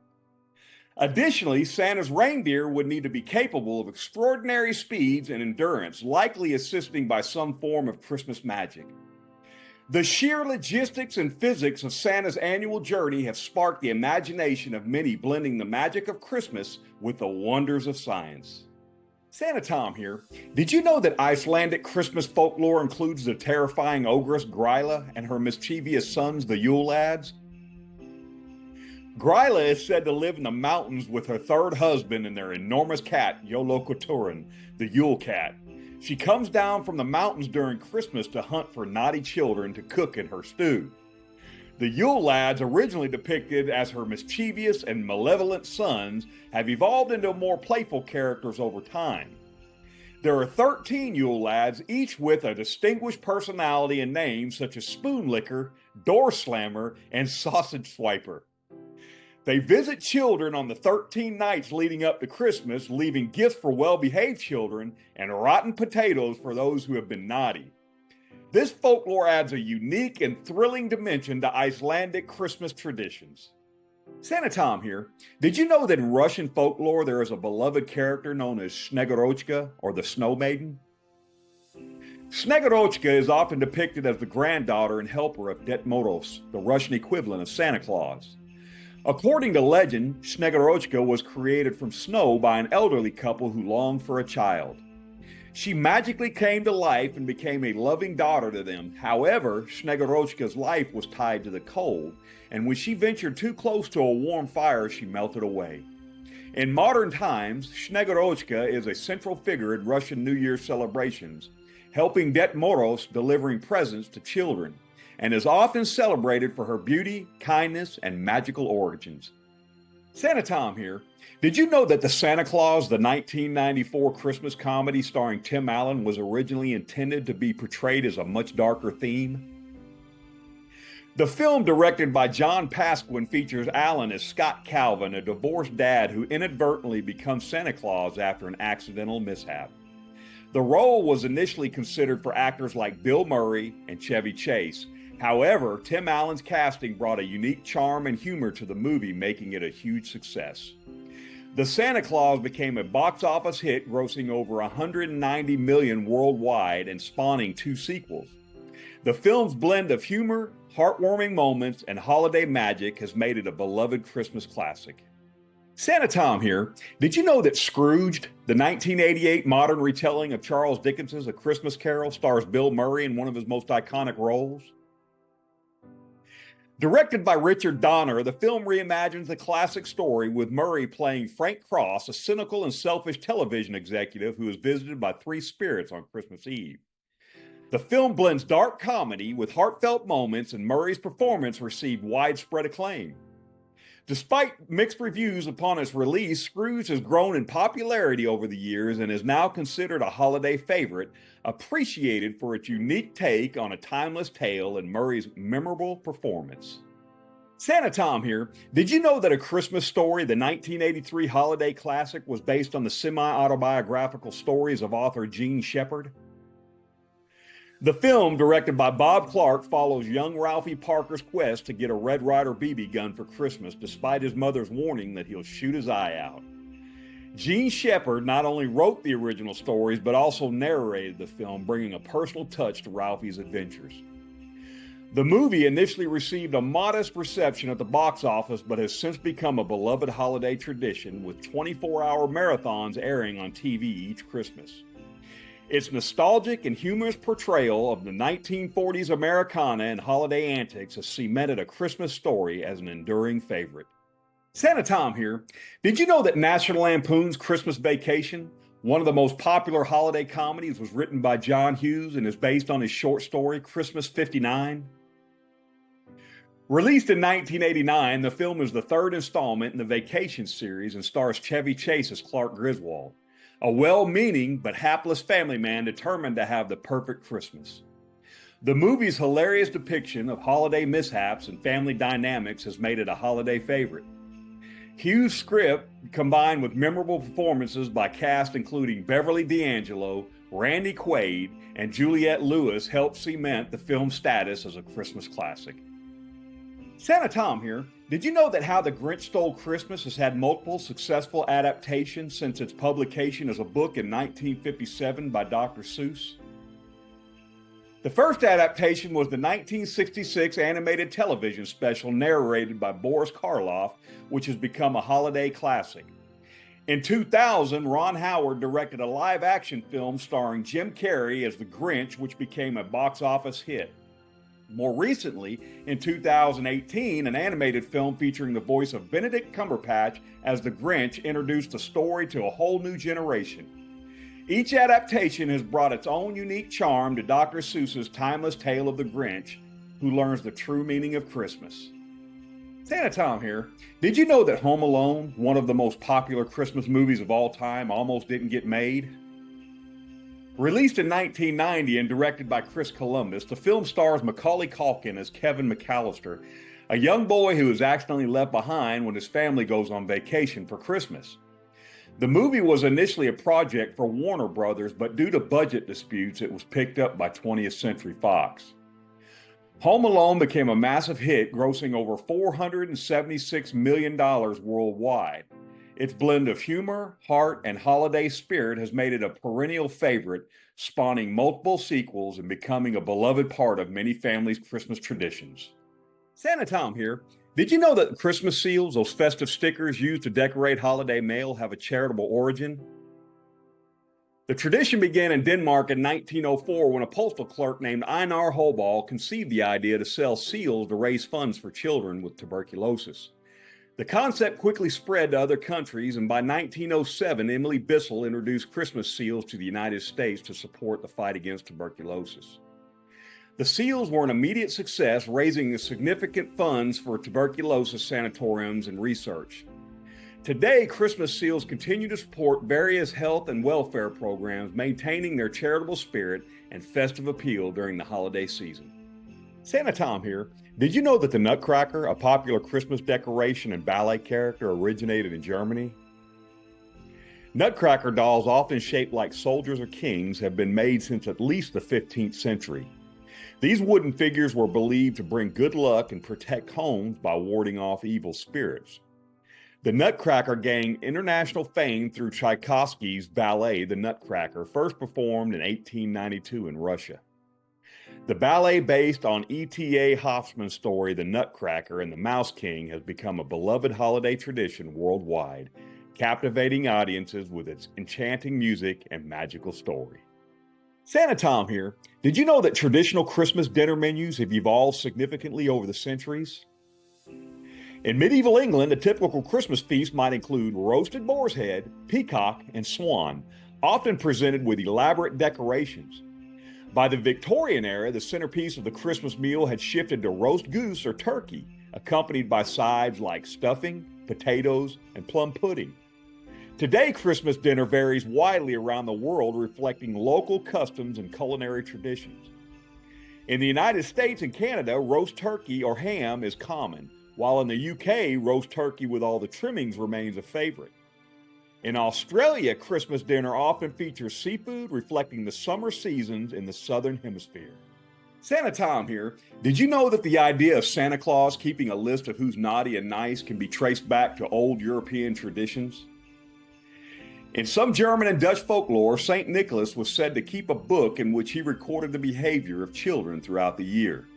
Additionally, Santa's reindeer would need to be capable of extraordinary speeds and endurance, likely assisting by some form of Christmas magic. The sheer logistics and physics of Santa's annual journey have sparked the imagination of many, blending the magic of Christmas with the wonders of science. Santa Tom here. Did you know that Icelandic Christmas folklore includes the terrifying ogress Gryla and her mischievous sons, the Yule lads? Gryla is said to live in the mountains with her third husband and their enormous cat, Jólakötturinn, the Yule cat. She comes down from the mountains during Christmas to hunt for naughty children to cook in her stew. The Yule lads, originally depicted as her mischievous and malevolent sons, have evolved into more playful characters over time. There are 13 Yule lads, each with a distinguished personality and names such as Spoon Licker, Door Slammer, and Sausage Swiper. They visit children on the 13 nights leading up to Christmas, leaving gifts for well-behaved children and rotten potatoes for those who have been naughty. This folklore adds a unique and thrilling dimension to Icelandic Christmas traditions. Santa Tom here. Did you know that in Russian folklore there is a beloved character known as Snegorochka, or the Snow Maiden? Snegorochka is often depicted as the granddaughter and helper of Ded Moroz, the Russian equivalent of Santa Claus. According to legend, Snegorochka was created from snow by an elderly couple who longed for a child. She magically came to life and became a loving daughter to them. However, Snegorochka's life was tied to the cold, and when she ventured too close to a warm fire, she melted away. In modern times, Snegorochka is a central figure in Russian New Year celebrations, helping Ded Moroz delivering presents to children, and is often celebrated for her beauty, kindness, and magical origins. Santa Tom here. Did you know that the Santa Claus, the 1994 Christmas comedy starring Tim Allen, was originally intended to be portrayed as a much darker theme? The film, directed by John Pasquin, features Allen as Scott Calvin, a divorced dad who inadvertently becomes Santa Claus after an accidental mishap. The role was initially considered for actors like Bill Murray and Chevy Chase. However, Tim Allen's casting brought a unique charm and humor to the movie, making it a huge success. The Santa Claus became a box office hit, grossing over $190 million worldwide and spawning 2 sequels. The film's blend of humor, heartwarming moments, and holiday magic has made it a beloved Christmas classic. Santa Tom here. Did you know that Scrooged, the 1988 modern retelling of Charles Dickens's A Christmas Carol, stars Bill Murray in one of his most iconic roles? Directed by Richard Donner, the film reimagines the classic story with Murray playing Frank Cross, a cynical and selfish television executive who is visited by 3 spirits on Christmas Eve. The film blends dark comedy with heartfelt moments, and Murray's performance received widespread acclaim. Despite mixed reviews upon its release, Scrooge has grown in popularity over the years and is now considered a holiday favorite, appreciated for its unique take on a timeless tale and Murray's memorable performance. Santa Tom here. Did you know that A Christmas Story, the 1983 holiday classic, was based on the semi-autobiographical stories of author Gene Shepard? The film, directed by Bob Clark, follows young Ralphie Parker's quest to get a Red Ryder BB gun for Christmas, despite his mother's warning that he'll shoot his eye out. Gene Shepard not only wrote the original stories, but also narrated the film, bringing a personal touch to Ralphie's adventures. The movie initially received a modest reception at the box office, but has since become a beloved holiday tradition, with 24-hour marathons airing on TV each Christmas. Its nostalgic and humorous portrayal of the 1940s Americana and holiday antics has cemented A Christmas Story as an enduring favorite. Santa Tom here. Did you know that National Lampoon's Christmas Vacation, one of the most popular holiday comedies, was written by John Hughes and is based on his short story Christmas 59? Released in 1989, the film is the 3rd installment in the Vacation series and stars Chevy Chase as Clark Griswold, a well-meaning but hapless family man determined to have the perfect Christmas. The movie's hilarious depiction of holiday mishaps and family dynamics has made it a holiday favorite. Hughes' script, combined with memorable performances by cast including Beverly D'Angelo, Randy Quaid, and Juliette Lewis, helped cement the film's status as a Christmas classic. Santa Tom here. Did you know that How the Grinch Stole Christmas has had multiple successful adaptations since its publication as a book in 1957 by Dr. Seuss? The first adaptation was the 1966 animated television special narrated by Boris Karloff, which has become a holiday classic. In 2000, Ron Howard directed a live-action film starring Jim Carrey as the Grinch, which became a box office hit. More recently, in 2018, an animated film featuring the voice of Benedict Cumberbatch as the Grinch introduced the story to a whole new generation. Each adaptation has brought its own unique charm to Dr. Seuss's timeless tale of the Grinch, who learns the true meaning of Christmas. Santa Tom here. Did you know that Home Alone, one of the most popular Christmas movies of all time, almost didn't get made? Released in 1990 and directed by Chris Columbus, the film stars Macaulay Culkin as Kevin McAllister, a young boy who is accidentally left behind when his family goes on vacation for Christmas. The movie was initially a project for Warner Brothers, but due to budget disputes, it was picked up by 20th Century Fox. Home Alone became a massive hit, grossing over $476 million worldwide. Its blend of humor, heart, and holiday spirit has made it a perennial favorite, spawning multiple sequels and becoming a beloved part of many families' Christmas traditions. Santa Tom here. Did you know that Christmas seals, those festive stickers used to decorate holiday mail, have a charitable origin? The tradition began in Denmark in 1904 when a postal clerk named Einar Holball conceived the idea to sell seals to raise funds for children with tuberculosis. The concept quickly spread to other countries, and by 1907, Emily Bissell introduced Christmas seals to the United States to support the fight against tuberculosis. The seals were an immediate success, raising significant funds for tuberculosis sanatoriums and research. Today, Christmas seals continue to support various health and welfare programs, maintaining their charitable spirit and festive appeal during the holiday season. Santa Tom here. Did you know that the Nutcracker, a popular Christmas decoration and ballet character, originated in Germany? Nutcracker dolls, often shaped like soldiers or kings, have been made since at least the 15th century. These wooden figures were believed to bring good luck and protect homes by warding off evil spirits. The Nutcracker gained international fame through Tchaikovsky's ballet, The Nutcracker, first performed in 1892 in Russia. The ballet, based on E.T.A. Hoffman's story, The Nutcracker and the Mouse King, has become a beloved holiday tradition worldwide, captivating audiences with its enchanting music and magical story. Santa Tom here. Did you know that traditional Christmas dinner menus have evolved significantly over the centuries? In medieval England, a typical Christmas feast might include roasted boar's head, peacock, and swan, often presented with elaborate decorations. By the Victorian era, the centerpiece of the Christmas meal had shifted to roast goose or turkey, accompanied by sides like stuffing, potatoes, and plum pudding. Today, Christmas dinner varies widely around the world, reflecting local customs and culinary traditions. In the United States and Canada, roast turkey or ham is common, while in the UK, roast turkey with all the trimmings remains a favorite. In Australia, Christmas dinner often features seafood, reflecting the summer seasons in the Southern Hemisphere. Santa Tom here. Did you know that the idea of Santa Claus keeping a list of who's naughty and nice can be traced back to old European traditions? In some German and Dutch folklore, St. Nicholas was said to keep a book in which he recorded the behavior of children throughout the year.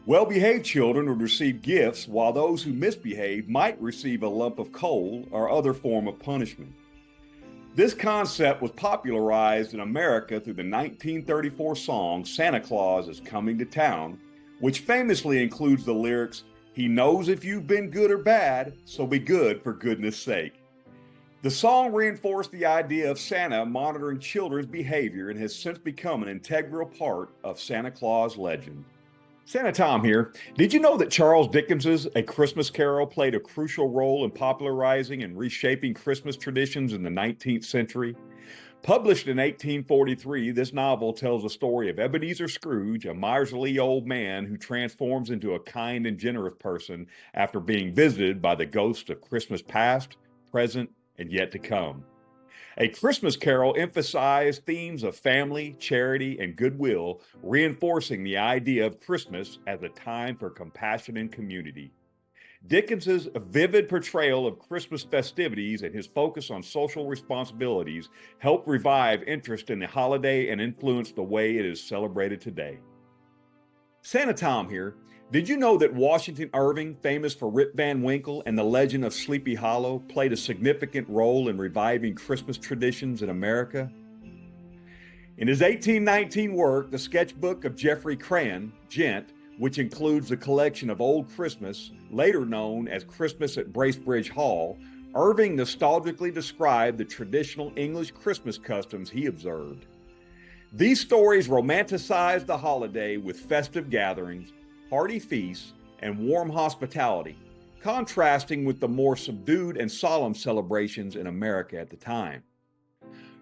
Well-behaved children would receive gifts, while those who misbehaved might receive a lump of coal or other form of punishment. This concept was popularized in America through the 1934 song Santa Claus is Coming to Town, which famously includes the lyrics, "He knows if you've been good or bad, so be good for goodness sake." The song reinforced the idea of Santa monitoring children's behavior and has since become an integral part of Santa Claus legend. Santa Tom here. Did you know that Charles Dickens's A Christmas Carol played a crucial role in popularizing and reshaping Christmas traditions in the 19th century? Published in 1843, this novel tells the story of Ebenezer Scrooge, a miserly old man who transforms into a kind and generous person after being visited by the ghosts of Christmas past, present, and yet to come. A Christmas Carol emphasized themes of family, charity, and goodwill, reinforcing the idea of Christmas as a time for compassion and community. Dickens's vivid portrayal of Christmas festivities and his focus on social responsibilities helped revive interest in the holiday and influence the way it is celebrated today. Santa Tom here. Did you know that Washington Irving, famous for Rip Van Winkle and the Legend of Sleepy Hollow, played a significant role in reviving Christmas traditions in America? In his 1819 work, The Sketchbook of Geoffrey Crayon, Gent, which includes the collection of Old Christmas, later known as Christmas at Bracebridge Hall, Irving nostalgically described the traditional English Christmas customs he observed. These stories romanticize the holiday with festive gatherings, hearty feasts, and warm hospitality, contrasting with the more subdued and solemn celebrations in America at the time.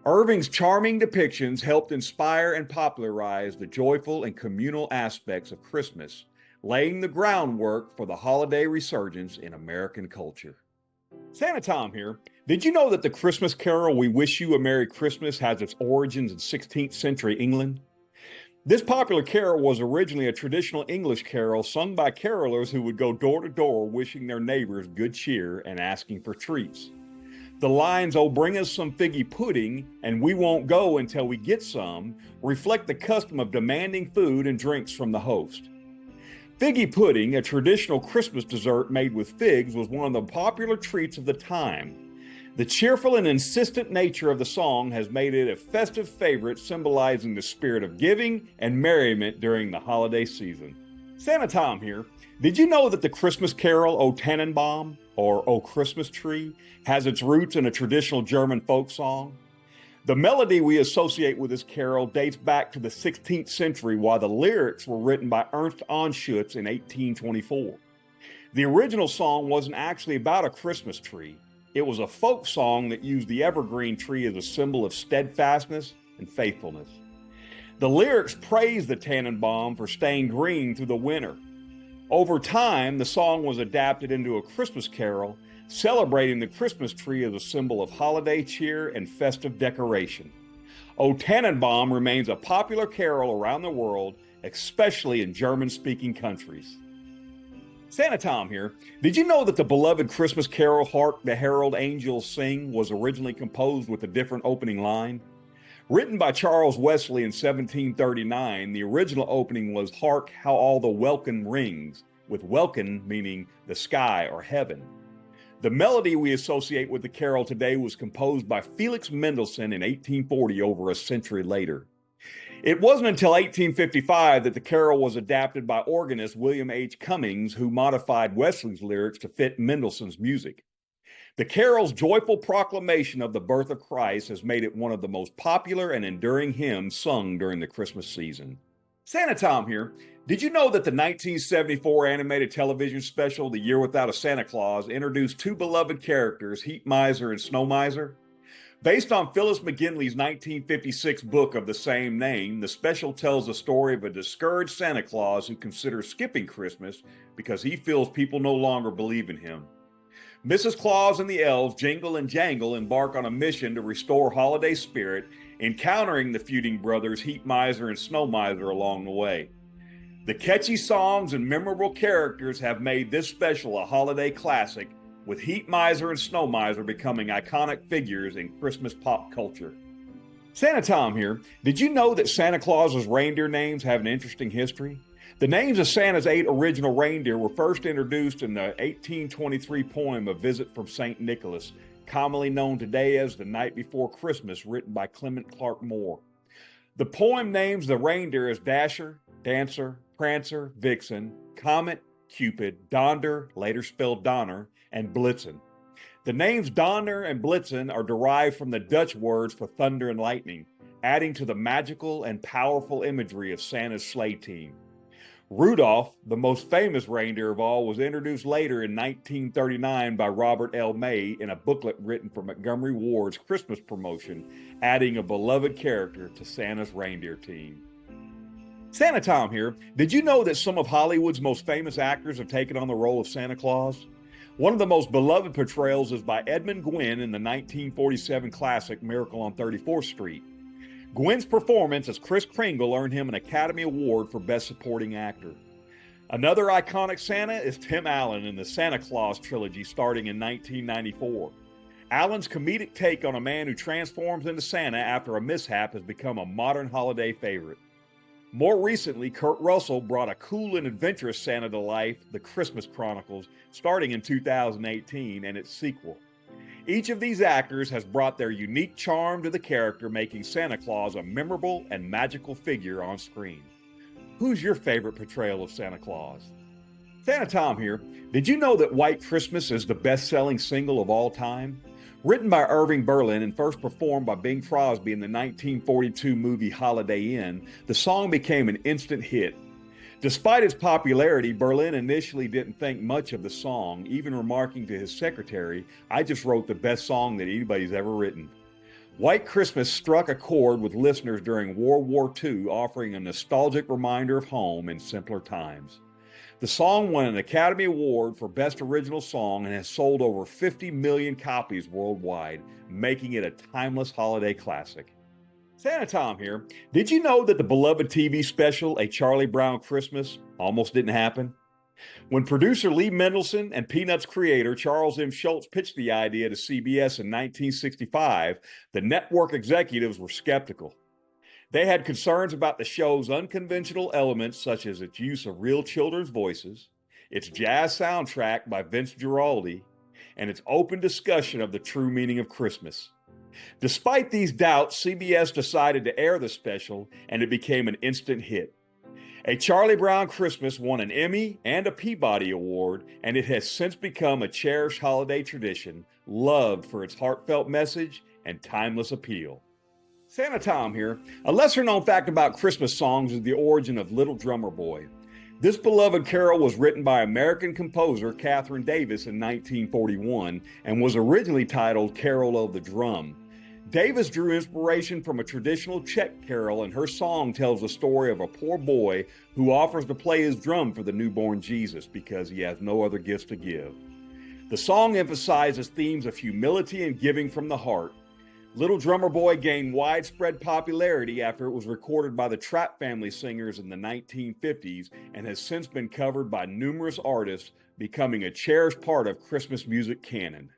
Irving's charming depictions helped inspire and popularize the joyful and communal aspects of Christmas, laying the groundwork for the holiday resurgence in American culture. Santa Tom here. Did you know that the Christmas carol We Wish You a Merry Christmas has its origins in 16th century England? This popular carol was originally a traditional English carol sung by carolers who would go door to door wishing their neighbors good cheer and asking for treats. The lines, "Oh, bring us some figgy pudding, and we won't go until we get some," reflect the custom of demanding food and drinks from the host. Figgy pudding, a traditional Christmas dessert made with figs, was one of the popular treats of the time. The cheerful and insistent nature of the song has made it a festive favorite, symbolizing the spirit of giving and merriment during the holiday season. Santa Tom here. Did you know that the Christmas carol O Tannenbaum, or O Christmas Tree, has its roots in a traditional German folk song? The melody we associate with this carol dates back to the 16th century, while the lyrics were written by Ernst Anschutz in 1824. The original song wasn't actually about a Christmas tree. It was a folk song that used the evergreen tree as a symbol of steadfastness and faithfulness. The lyrics praised the Tannenbaum for staying green through the winter. Over time, the song was adapted into a Christmas carol, celebrating the Christmas tree as a symbol of holiday cheer and festive decoration. O Tannenbaum remains a popular carol around the world, especially in German-speaking countries. Santa Tom here. Did you know that the beloved Christmas carol Hark the Herald Angels Sing was originally composed with a different opening line? Written by Charles Wesley in 1739, the original opening was Hark How All the Welkin Rings, with welkin meaning the sky or heaven. The melody we associate with the carol today was composed by Felix Mendelssohn in 1840, over a century later. It wasn't until 1855 that the carol was adapted by organist William H. Cummings, who modified Wesley's lyrics to fit Mendelssohn's music. The carol's joyful proclamation of the birth of Christ has made it one of the most popular and enduring hymns sung during the Christmas season. Santa Tom here. Did you know that the 1974 animated television special, The Year Without a Santa Claus, introduced two beloved characters, Heat Miser and Snow Miser? Based on Phyllis McGinley's 1956 book of the same name, the special tells the story of a discouraged Santa Claus who considers skipping Christmas because he feels people no longer believe in him. Mrs. Claus and the elves, Jingle and Jangle, embark on a mission to restore holiday spirit, encountering the feuding brothers Heat Miser and Snow Miser along the way. The catchy songs and memorable characters have made this special a holiday classic, with Heat Miser and Snow Miser becoming iconic figures in Christmas pop culture. Santa Tom here. Did you know that Santa Claus's reindeer names have an interesting history? The names of Santa's 8 original reindeer were first introduced in the 1823 poem A Visit from St. Nicholas, commonly known today as The Night Before Christmas, written by Clement Clark Moore. The poem names the reindeer as Dasher, Dancer, Prancer, Vixen, Comet, Cupid, Donder, later spelled Donner, and Blitzen. The names Donner and Blitzen are derived from the Dutch words for thunder and lightning, adding to the magical and powerful imagery of Santa's sleigh team. Rudolph, the most famous reindeer of all, was introduced later in 1939 by Robert L. May in a booklet written for Montgomery Ward's Christmas promotion, adding a beloved character to Santa's reindeer team. Santa Tom here. Did you know that some of Hollywood's most famous actors have taken on the role of Santa Claus? One of the most beloved portrayals is by Edmund Gwenn in the 1947 classic Miracle on 34th Street. Gwenn's performance as Kris Kringle earned him an Academy Award for Best Supporting Actor. Another iconic Santa is Tim Allen in the Santa Claus trilogy starting in 1994. Allen's comedic take on a man who transforms into Santa after a mishap has become a modern holiday favorite. More recently, Kurt Russell brought a cool and adventurous Santa to life, The Christmas Chronicles, starting in 2018, and its sequel. Each of these actors has brought their unique charm to the character, making Santa Claus a memorable and magical figure on screen. Who's your favorite portrayal of Santa Claus? Santa Tom here. Did you know that White Christmas is the best-selling single of all time? Written by Irving Berlin and first performed by Bing Crosby in the 1942 movie Holiday Inn, the song became an instant hit. Despite its popularity, Berlin initially didn't think much of the song, even remarking to his secretary, "I just wrote the best song that anybody's ever written." White Christmas struck a chord with listeners during World War II, offering a nostalgic reminder of home in simpler times. The song won an Academy Award for Best Original Song and has sold over 50 million copies worldwide, making it a timeless holiday classic. Santa Tom here. Did you know that the beloved TV special, A Charlie Brown Christmas, almost didn't happen? When producer Lee Mendelson and Peanuts creator Charles M. Schulz pitched the idea to CBS in 1965, the network executives were skeptical. They had concerns about the show's unconventional elements, such as its use of real children's voices, its jazz soundtrack by Vince Guaraldi, and its open discussion of the true meaning of Christmas. Despite these doubts, CBS decided to air the special, and it became an instant hit. A Charlie Brown Christmas won an Emmy and a Peabody Award, and it has since become a cherished holiday tradition, loved for its heartfelt message and timeless appeal. Santa Tom here. A lesser-known fact about Christmas songs is the origin of Little Drummer Boy. This beloved carol was written by American composer Catherine Davis in 1941 and was originally titled Carol of the Drum. Davis drew inspiration from a traditional Czech carol, and her song tells the story of a poor boy who offers to play his drum for the newborn Jesus because he has no other gifts to give. The song emphasizes themes of humility and giving from the heart. Little Drummer Boy gained widespread popularity after it was recorded by the Trapp family singers in the 1950s and has since been covered by numerous artists, becoming a cherished part of Christmas music canon.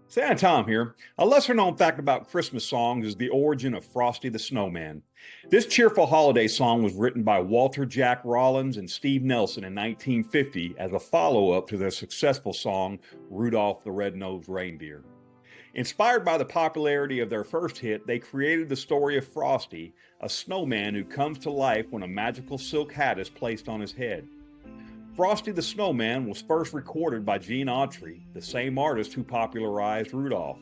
Santa Tom here. A lesser-known fact about Christmas songs is the origin of Frosty the Snowman. This cheerful holiday song was written by Walter Jack Rollins and Steve Nelson in 1950 as a follow-up to their successful song, Rudolph the Red-Nosed Reindeer. Inspired by the popularity of their first hit, they created the story of Frosty, a snowman who comes to life when a magical silk hat is placed on his head. Frosty the Snowman was first recorded by Gene Autry, the same artist who popularized Rudolph,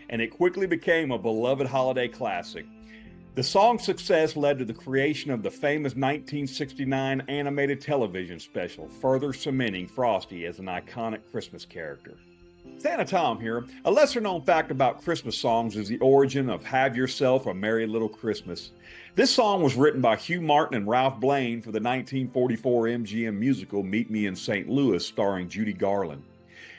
and it quickly became a beloved holiday classic. The song's success led to the creation of the famous 1969 animated television special, further cementing Frosty as an iconic Christmas character. Santa Tom here. A lesser-known fact about Christmas songs is the origin of Have Yourself a Merry Little Christmas. This song was written by Hugh Martin and Ralph Blaine for the 1944 MGM musical Meet Me in St. Louis, starring Judy Garland.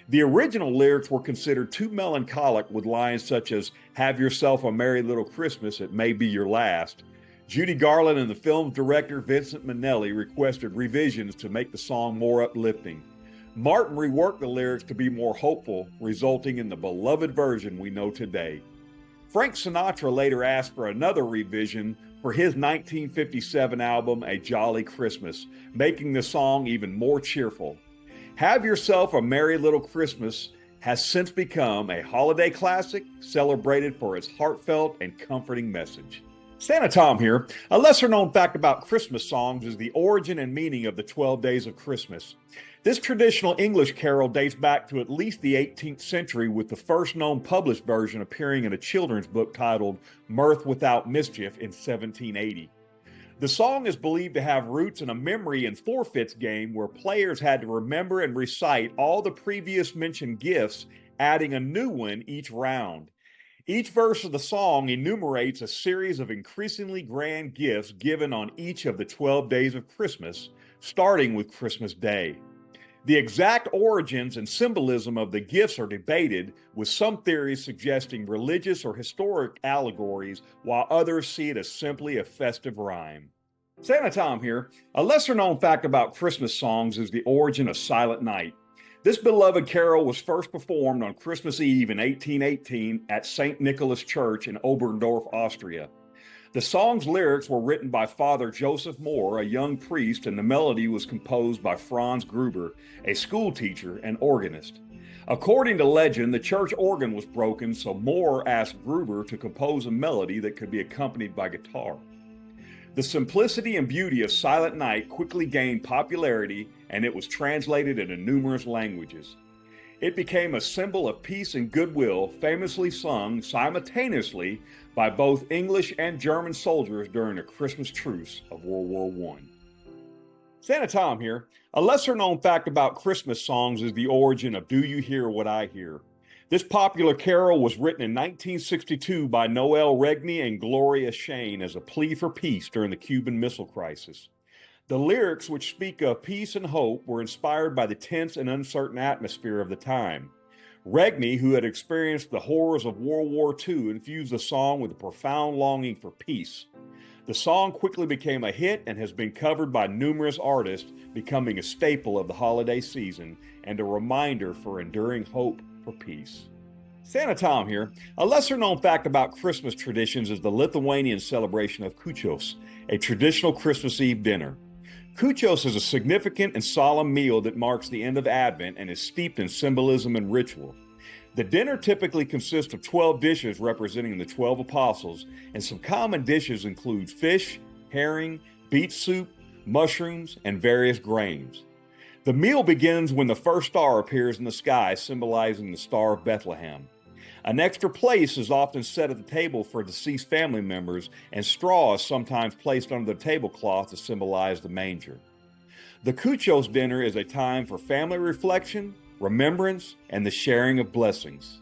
The original lyrics were considered too melancholic, with lines such as, Have yourself a merry little Christmas, it may be your last. Judy Garland and the film's director Vincent Minnelli requested revisions to make the song more uplifting. Martin reworked the lyrics to be more hopeful, resulting in the beloved version we know today. Frank Sinatra later asked for another revision for his 1957 album, A Jolly Christmas, making the song even more cheerful. Have Yourself a Merry Little Christmas has since become a holiday classic, celebrated for its heartfelt and comforting message. Santa Tom here. A lesser-known fact about Christmas songs is the origin and meaning of the 12 Days of Christmas. This traditional English carol dates back to at least the 18th century, with the first known published version appearing in a children's book titled Mirth Without Mischief in 1780. The song is believed to have roots in a memory and forfeits game where players had to remember and recite all the previous mentioned gifts, adding a new one each round. Each verse of the song enumerates a series of increasingly grand gifts given on each of the 12 days of Christmas, starting with Christmas Day. The exact origins and symbolism of the gifts are debated, with some theories suggesting religious or historic allegories, while others see it as simply a festive rhyme. Santa Tom here. A lesser-known fact about Christmas songs is the origin of Silent Night. This beloved carol was first performed on Christmas Eve in 1818 at St. Nicholas Church in Oberndorf, Austria. The song's lyrics were written by Father Joseph Moore, a young priest, and the melody was composed by Franz Gruber, a school teacher and organist. According to legend, the church organ was broken, so Moore asked Gruber to compose a melody that could be accompanied by guitar. The simplicity and beauty of Silent Night quickly gained popularity, and it was translated into numerous languages. It became a symbol of peace and goodwill, famously sung simultaneously by both English and German soldiers during the Christmas truce of World War I. Santa Tom here. A lesser-known fact about Christmas songs is the origin of Do You Hear What I Hear? This popular carol was written in 1962 by Noel Regney and Gloria Shane as a plea for peace during the Cuban Missile Crisis. The lyrics, which speak of peace and hope, were inspired by the tense and uncertain atmosphere of the time. Regney, who had experienced the horrors of World War II, infused the song with a profound longing for peace. The song quickly became a hit and has been covered by numerous artists, becoming a staple of the holiday season and a reminder for enduring hope for peace. Santa Tom here. A lesser-known fact about Christmas traditions is the Lithuanian celebration of Kūčios, a traditional Christmas Eve dinner. Kūčios is a significant and solemn meal that marks the end of Advent and is steeped in symbolism and ritual. The dinner typically consists of 12 dishes representing the 12 apostles, and some common dishes include fish, herring, beet soup, mushrooms, and various grains. The meal begins when the first star appears in the sky, symbolizing the Star of Bethlehem. An extra place is often set at the table for deceased family members, and straw is sometimes placed under the tablecloth to symbolize the manger. The Cuchos dinner is a time for family reflection, remembrance, and the sharing of blessings.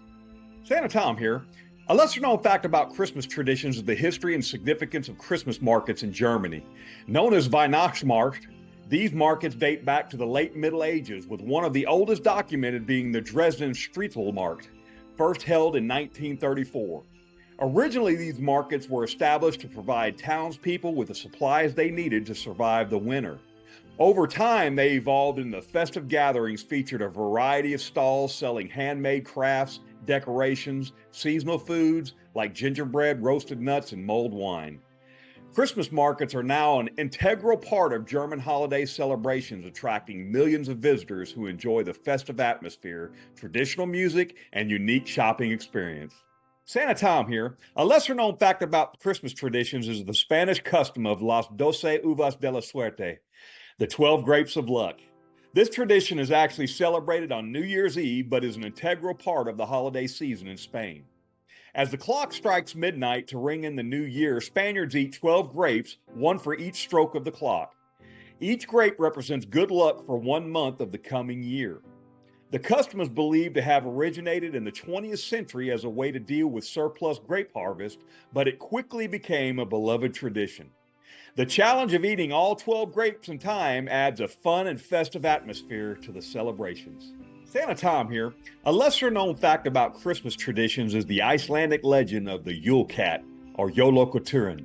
Santa Tom here. A lesser-known fact about Christmas traditions is the history and significance of Christmas markets in Germany. Known as Weihnachtsmarkt, these markets date back to the late Middle Ages, with one of the oldest documented being the Dresden Striezelmarkt, first held in 1934. Originally, these markets were established to provide townspeople with the supplies they needed to survive the winter. Over time, they evolved into festive gatherings featured a variety of stalls selling handmade crafts, decorations, seasonal foods like gingerbread, roasted nuts, and mulled wine. Christmas markets are now an integral part of German holiday celebrations, attracting millions of visitors who enjoy the festive atmosphere, traditional music, and unique shopping experience. Santa Tom here. A lesser-known fact about Christmas traditions is the Spanish custom of las 12 uvas de la suerte, the 12 grapes of luck. This tradition is actually celebrated on New Year's Eve, but is an integral part of the holiday season in Spain. As the clock strikes midnight to ring in the new year, Spaniards eat 12 grapes, one for each stroke of the clock. Each grape represents good luck for 1 month of the coming year. The custom is believed to have originated in the 20th century as a way to deal with surplus grape harvest, but it quickly became a beloved tradition. The challenge of eating all 12 grapes in time adds a fun and festive atmosphere to the celebrations. Santa Tom here. A lesser-known fact about Christmas traditions is the Icelandic legend of the Yule Cat, or Jólakötturinn.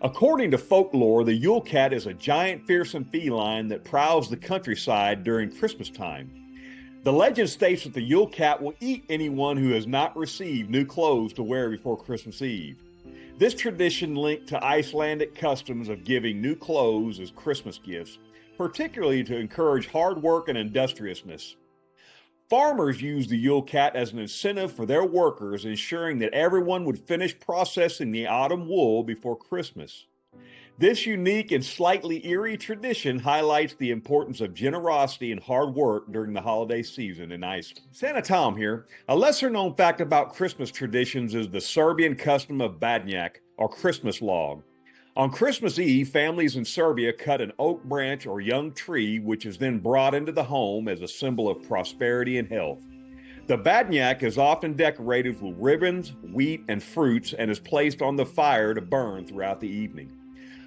According to folklore, the Yule Cat is a giant fearsome feline that prowls the countryside during Christmas time. The legend states that the Yule Cat will eat anyone who has not received new clothes to wear before Christmas Eve. This tradition linked to Icelandic customs of giving new clothes as Christmas gifts, particularly to encourage hard work and industriousness. Farmers used the Yule Cat as an incentive for their workers, ensuring that everyone would finish processing the autumn wool before Christmas. This unique and slightly eerie tradition highlights the importance of generosity and hard work during the holiday season in Iceland. Santa Tom here. A lesser-known fact about Christmas traditions is the Serbian custom of badnjak, or Christmas log. On Christmas Eve, families in Serbia cut an oak branch or young tree, which is then brought into the home as a symbol of prosperity and health. The badnjak is often decorated with ribbons, wheat, and fruits and is placed on the fire to burn throughout the evening.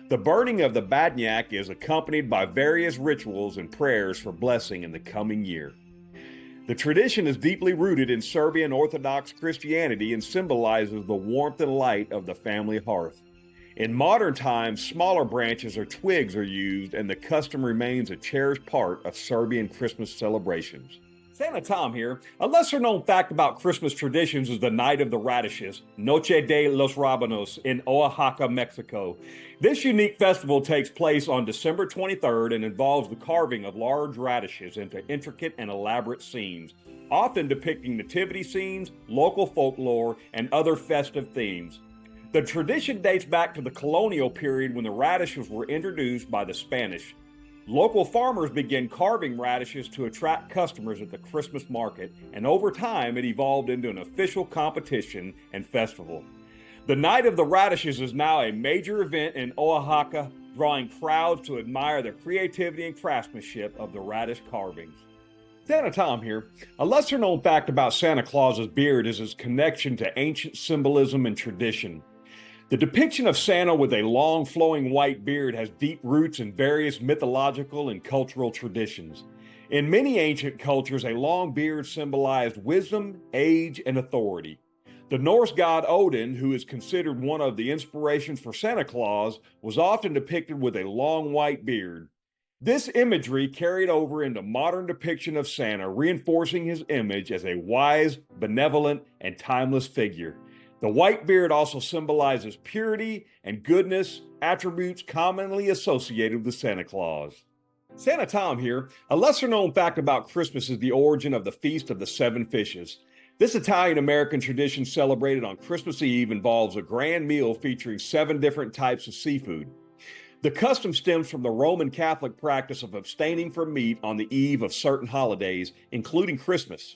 The burning of the badnjak is accompanied by various rituals and prayers for blessing in the coming year. The tradition is deeply rooted in Serbian Orthodox Christianity and symbolizes the warmth and light of the family hearth. In modern times, smaller branches or twigs are used, and the custom remains a cherished part of Serbian Christmas celebrations. Santa Tom here. A lesser-known fact about Christmas traditions is the Night of the Radishes, Noche de los Rabanos, in Oaxaca, Mexico. This unique festival takes place on December 23rd and involves the carving of large radishes into intricate and elaborate scenes, often depicting nativity scenes, local folklore, and other festive themes. The tradition dates back to the colonial period when the radishes were introduced by the Spanish. Local farmers began carving radishes to attract customers at the Christmas market, and over time it evolved into an official competition and festival. The Night of the Radishes is now a major event in Oaxaca, drawing crowds to admire the creativity and craftsmanship of the radish carvings. Santa Tom here. A lesser-known fact about Santa Claus's beard is his connection to ancient symbolism and tradition. The depiction of Santa with a long flowing white beard has deep roots in various mythological and cultural traditions. In many ancient cultures, a long beard symbolized wisdom, age, and authority. The Norse god Odin, who is considered one of the inspirations for Santa Claus, was often depicted with a long white beard. This imagery carried over into modern depiction of Santa, reinforcing his image as a wise, benevolent, and timeless figure. The white beard also symbolizes purity and goodness, attributes commonly associated with Santa Claus. Santa Tom here. A lesser-known fact about Christmas is the origin of the Feast of the Seven Fishes. This Italian-American tradition celebrated on Christmas Eve involves a grand meal featuring 7 different types of seafood. The custom stems from the Roman Catholic practice of abstaining from meat on the eve of certain holidays, including Christmas.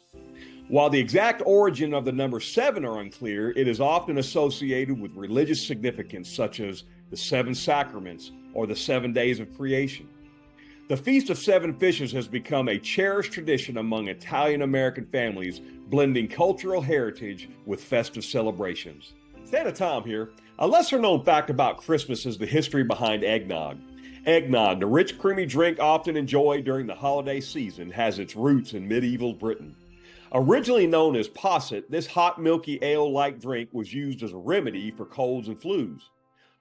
While the exact origin of the number 7 are unclear, it is often associated with religious significance such as the 7 sacraments or the 7 days of creation. The Feast of 7 Fishes has become a cherished tradition among Italian-American families, blending cultural heritage with festive celebrations. Santa Tom here. A lesser-known fact about Christmas is the history behind eggnog. Eggnog, the rich, creamy drink often enjoyed during the holiday season, has its roots in medieval Britain. Originally known as posset, this hot, milky, ale-like drink was used as a remedy for colds and flus.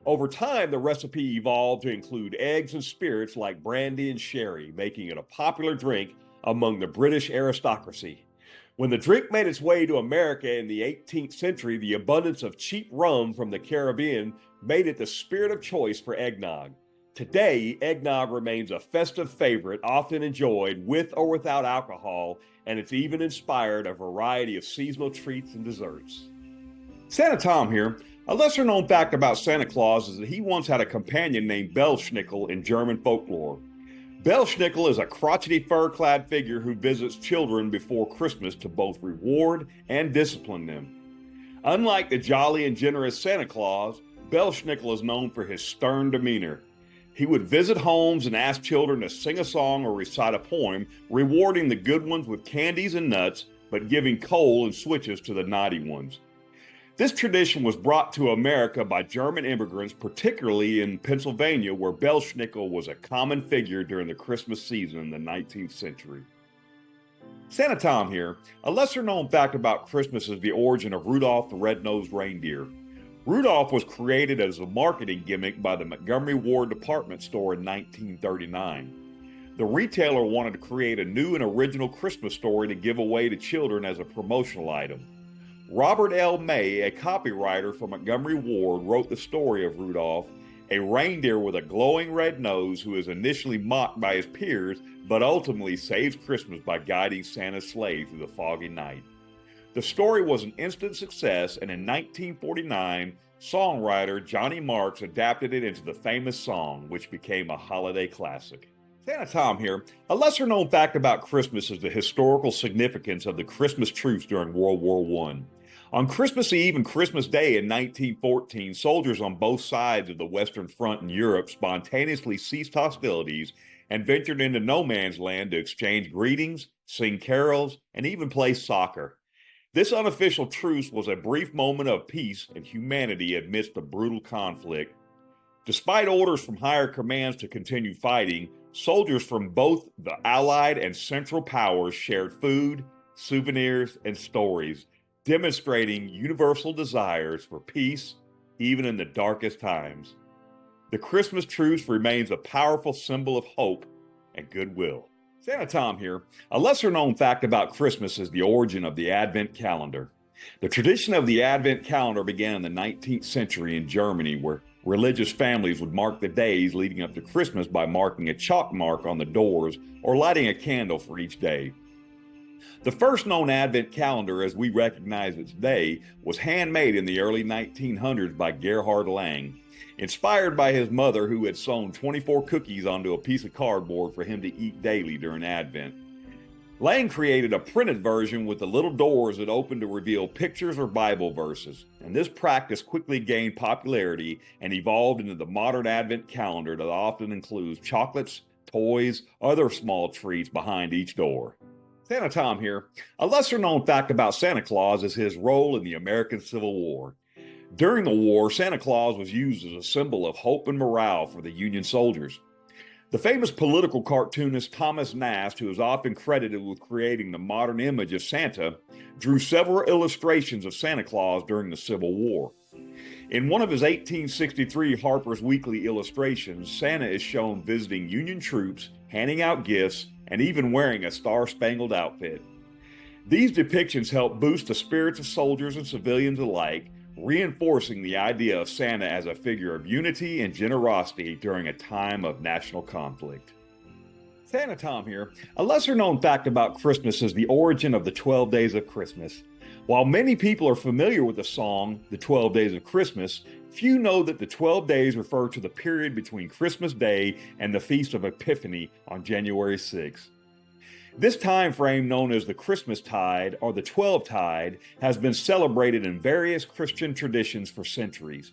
Over time, the recipe evolved to include eggs and spirits like brandy and sherry, making it a popular drink among the British aristocracy. When the drink made its way to America in the 18th century, the abundance of cheap rum from the Caribbean made it the spirit of choice for eggnog. Today, eggnog remains a festive favorite, often enjoyed with or without alcohol, and it's even inspired a variety of seasonal treats and desserts. Santa Tom here. A lesser-known fact about Santa Claus is that he once had a companion named Bellschnickel in German folklore. Bellschnickel is a crotchety fur-clad figure who visits children before Christmas to both reward and discipline them. Unlike the jolly and generous Santa Claus, Bellschnickel is known for his stern demeanor. He would visit homes and ask children to sing a song or recite a poem, rewarding the good ones with candies and nuts, but giving coal and switches to the naughty ones. This tradition was brought to America by German immigrants, particularly in Pennsylvania, where Bellschnickel was a common figure during the Christmas season in the 19th century. Santa Tom here. A lesser-known fact about Christmas is the origin of Rudolph the Red-Nosed Reindeer. Rudolph was created as a marketing gimmick by the Montgomery Ward department store in 1939. The retailer wanted to create a new and original Christmas story to give away to children as a promotional item. Robert L. May, a copywriter for Montgomery Ward, wrote the story of Rudolph, a reindeer with a glowing red nose who is initially mocked by his peers but ultimately saves Christmas by guiding Santa's sleigh through the foggy night. The story was an instant success, and in 1949, songwriter Johnny Marks adapted it into the famous song, which became a holiday classic. Santa Tom here. A lesser-known fact about Christmas is the historical significance of the Christmas truce during World War I. On Christmas Eve and Christmas Day in 1914, soldiers on both sides of the Western Front in Europe spontaneously ceased hostilities and ventured into no man's land to exchange greetings, sing carols, and even play soccer. This unofficial truce was a brief moment of peace and humanity amidst the brutal conflict. Despite orders from higher commands to continue fighting, soldiers from both the Allied and Central Powers shared food, souvenirs, and stories, demonstrating universal desires for peace, even in the darkest times. The Christmas truce remains a powerful symbol of hope and goodwill. Santa Tom here. A lesser-known fact about Christmas is the origin of the Advent calendar. The tradition of the Advent calendar began in the 19th century in Germany, where religious families would mark the days leading up to Christmas by marking a chalk mark on the doors or lighting a candle for each day. The first known Advent calendar, as we recognize it today, was handmade in the early 1900s by Gerhard Lang, inspired by his mother who had sewn 24 cookies onto a piece of cardboard for him to eat daily during Advent. Lang created a printed version with the little doors that opened to reveal pictures or Bible verses, and this practice quickly gained popularity and evolved into the modern Advent calendar that often includes chocolates, toys, other small treats behind each door. Santa Tom here. A lesser-known fact about Santa Claus is his role in the American Civil War. During the war, Santa Claus was used as a symbol of hope and morale for the Union soldiers. The famous political cartoonist Thomas Nast, who is often credited with creating the modern image of Santa, drew several illustrations of Santa Claus during the Civil War. In one of his 1863 Harper's Weekly illustrations, Santa is shown visiting Union troops, handing out gifts, and even wearing a star-spangled outfit. These depictions help boost the spirits of soldiers and civilians alike, reinforcing the idea of Santa as a figure of unity and generosity during a time of national conflict. Santa Tom here. A lesser known fact about Christmas is the origin of the 12 Days of Christmas. While many people are familiar with the song, The 12 Days of Christmas, few know that the 12 days refer to the period between Christmas Day and the Feast of Epiphany on January 6th. This time frame, known as the Christmas tide or the 12 tide, has been celebrated in various Christian traditions for centuries.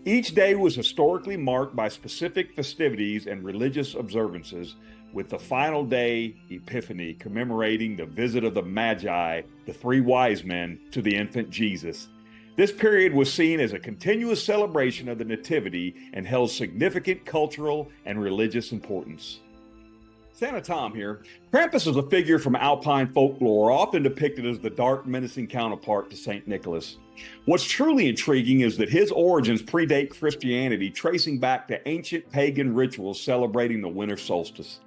Each day was historically marked by specific festivities and religious observances, with the final day, Epiphany, commemorating the visit of the Magi, the three wise men, to the infant Jesus. This period was seen as a continuous celebration of the Nativity and held significant cultural and religious importance. Santa Tom here. Krampus is a figure from Alpine folklore, often depicted as the dark, menacing counterpart to St. Nicholas. What's truly intriguing is that his origins predate Christianity, tracing back to ancient pagan rituals celebrating the winter solstice.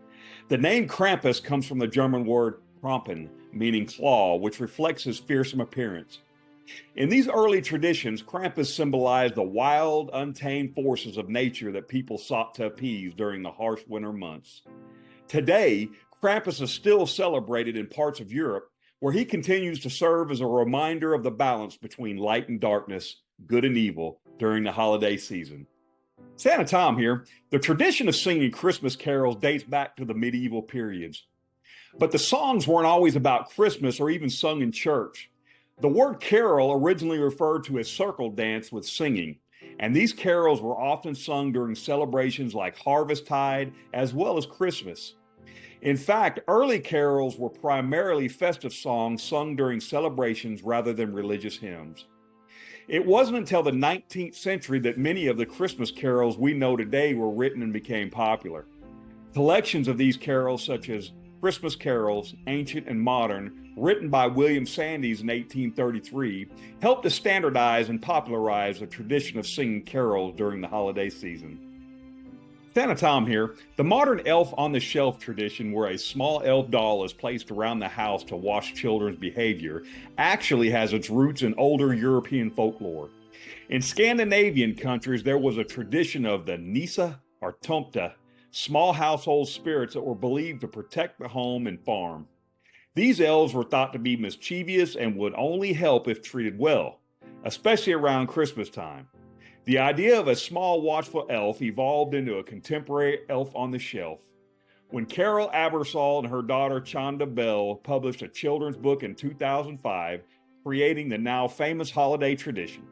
The name Krampus comes from the German word Krampen, meaning claw, which reflects his fearsome appearance. In these early traditions, Krampus symbolized the wild, untamed forces of nature that people sought to appease during the harsh winter months. Today, Krampus is still celebrated in parts of Europe, where he continues to serve as a reminder of the balance between light and darkness, good and evil, during the holiday season. Santa Tom here. The tradition of singing Christmas carols dates back to the medieval periods. But the songs weren't always about Christmas or even sung in church. The word carol originally referred to a circle dance with singing, and these carols were often sung during celebrations like Harvesttide as well as Christmas. In fact, early carols were primarily festive songs sung during celebrations rather than religious hymns. It wasn't until the 19th century that many of the Christmas carols we know today were written and became popular. Collections of these carols, such as Christmas Carols, Ancient and Modern, written by William Sandys in 1833, helped to standardize and popularize the tradition of singing carols during the holiday season. Santa Tom here. The modern elf on the shelf tradition, where a small elf doll is placed around the house to watch children's behavior, actually has its roots in older European folklore. In Scandinavian countries, there was a tradition of the Nissa or Tomte, small household spirits that were believed to protect the home and farm. These elves were thought to be mischievous and would only help if treated well, especially around Christmas time. The idea of a small watchful elf evolved into a contemporary elf on the shelf. When Carol Abersol and her daughter Chanda Bell published a children's book in 2005, creating the now famous holiday tradition.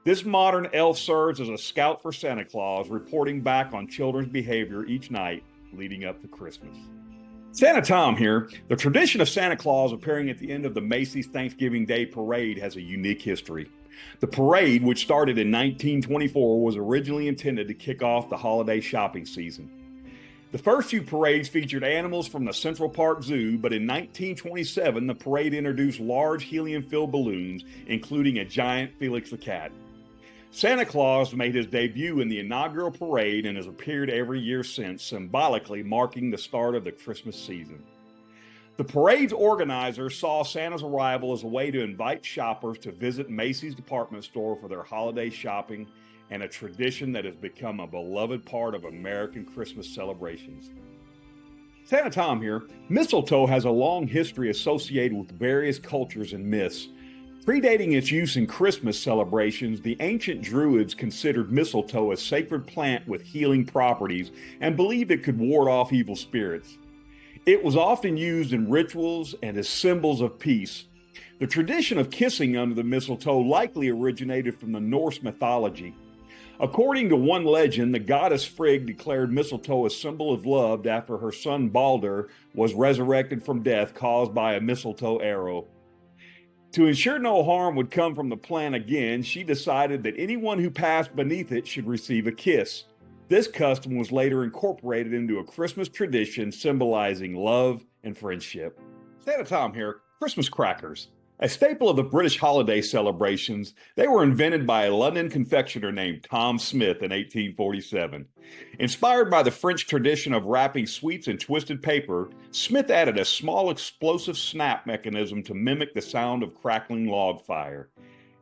This modern elf serves as a scout for Santa Claus, reporting back on children's behavior each night leading up to Christmas. Santa Tom here. The tradition of Santa Claus appearing at the end of the Macy's Thanksgiving Day Parade has a unique history. The parade, which started in 1924, was originally intended to kick off the holiday shopping season. The first few parades featured animals from the Central Park Zoo, but in 1927, the parade introduced large helium-filled balloons, including a giant Felix the Cat. Santa Claus made his debut in the inaugural parade and has appeared every year since, symbolically marking the start of the Christmas season. The parade's organizers saw Santa's arrival as a way to invite shoppers to visit Macy's department store for their holiday shopping, and a tradition that has become a beloved part of American Christmas celebrations. Santa Tom here. Mistletoe has a long history associated with various cultures and myths. Predating its use in Christmas celebrations, the ancient Druids considered mistletoe a sacred plant with healing properties and believed it could ward off evil spirits. It was often used in rituals and as symbols of peace. The tradition of kissing under the mistletoe likely originated from the Norse mythology. According to one legend, the goddess Frigg declared mistletoe a symbol of love after her son Balder was resurrected from death caused by a mistletoe arrow. To ensure no harm would come from the plant again, she decided that anyone who passed beneath it should receive a kiss. This custom was later incorporated into a Christmas tradition symbolizing love and friendship. Santa Tom here. Christmas crackers. A staple of the British holiday celebrations, they were invented by a London confectioner named Tom Smith in 1847. Inspired by the French tradition of wrapping sweets in twisted paper, Smith added a small explosive snap mechanism to mimic the sound of crackling log fire.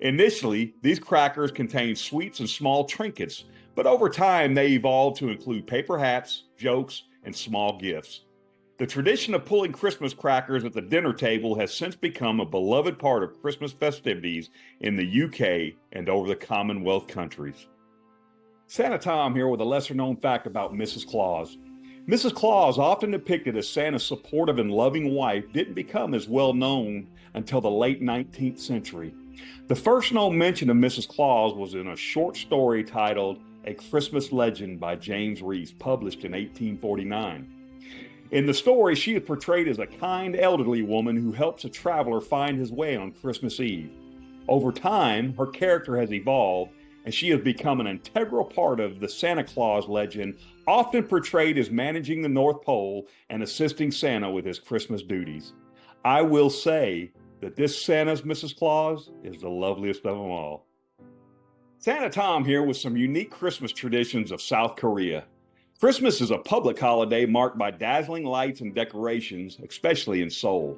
Initially, these crackers contained sweets and small trinkets, but over time they evolved to include paper hats, jokes, and small gifts. The tradition of pulling Christmas crackers at the dinner table has since become a beloved part of Christmas festivities in the UK and over the Commonwealth countries. Santa Tom here with a lesser-known fact about Mrs. Claus. Mrs. Claus, often depicted as Santa's supportive and loving wife, didn't become as well known until the late 19th century. The first known mention of Mrs. Claus was in a short story titled A Christmas Legend by James Reese, published in 1849. In the story, she is portrayed as a kind elderly woman who helps a traveler find his way on Christmas Eve. Over time, her character has evolved, and she has become an integral part of the Santa Claus legend, often portrayed as managing the North Pole and assisting Santa with his Christmas duties. I will say that this Santa's Mrs. Claus is the loveliest of them all. Santa Tom here with some unique Christmas traditions of South Korea. Christmas is a public holiday marked by dazzling lights and decorations, especially in Seoul.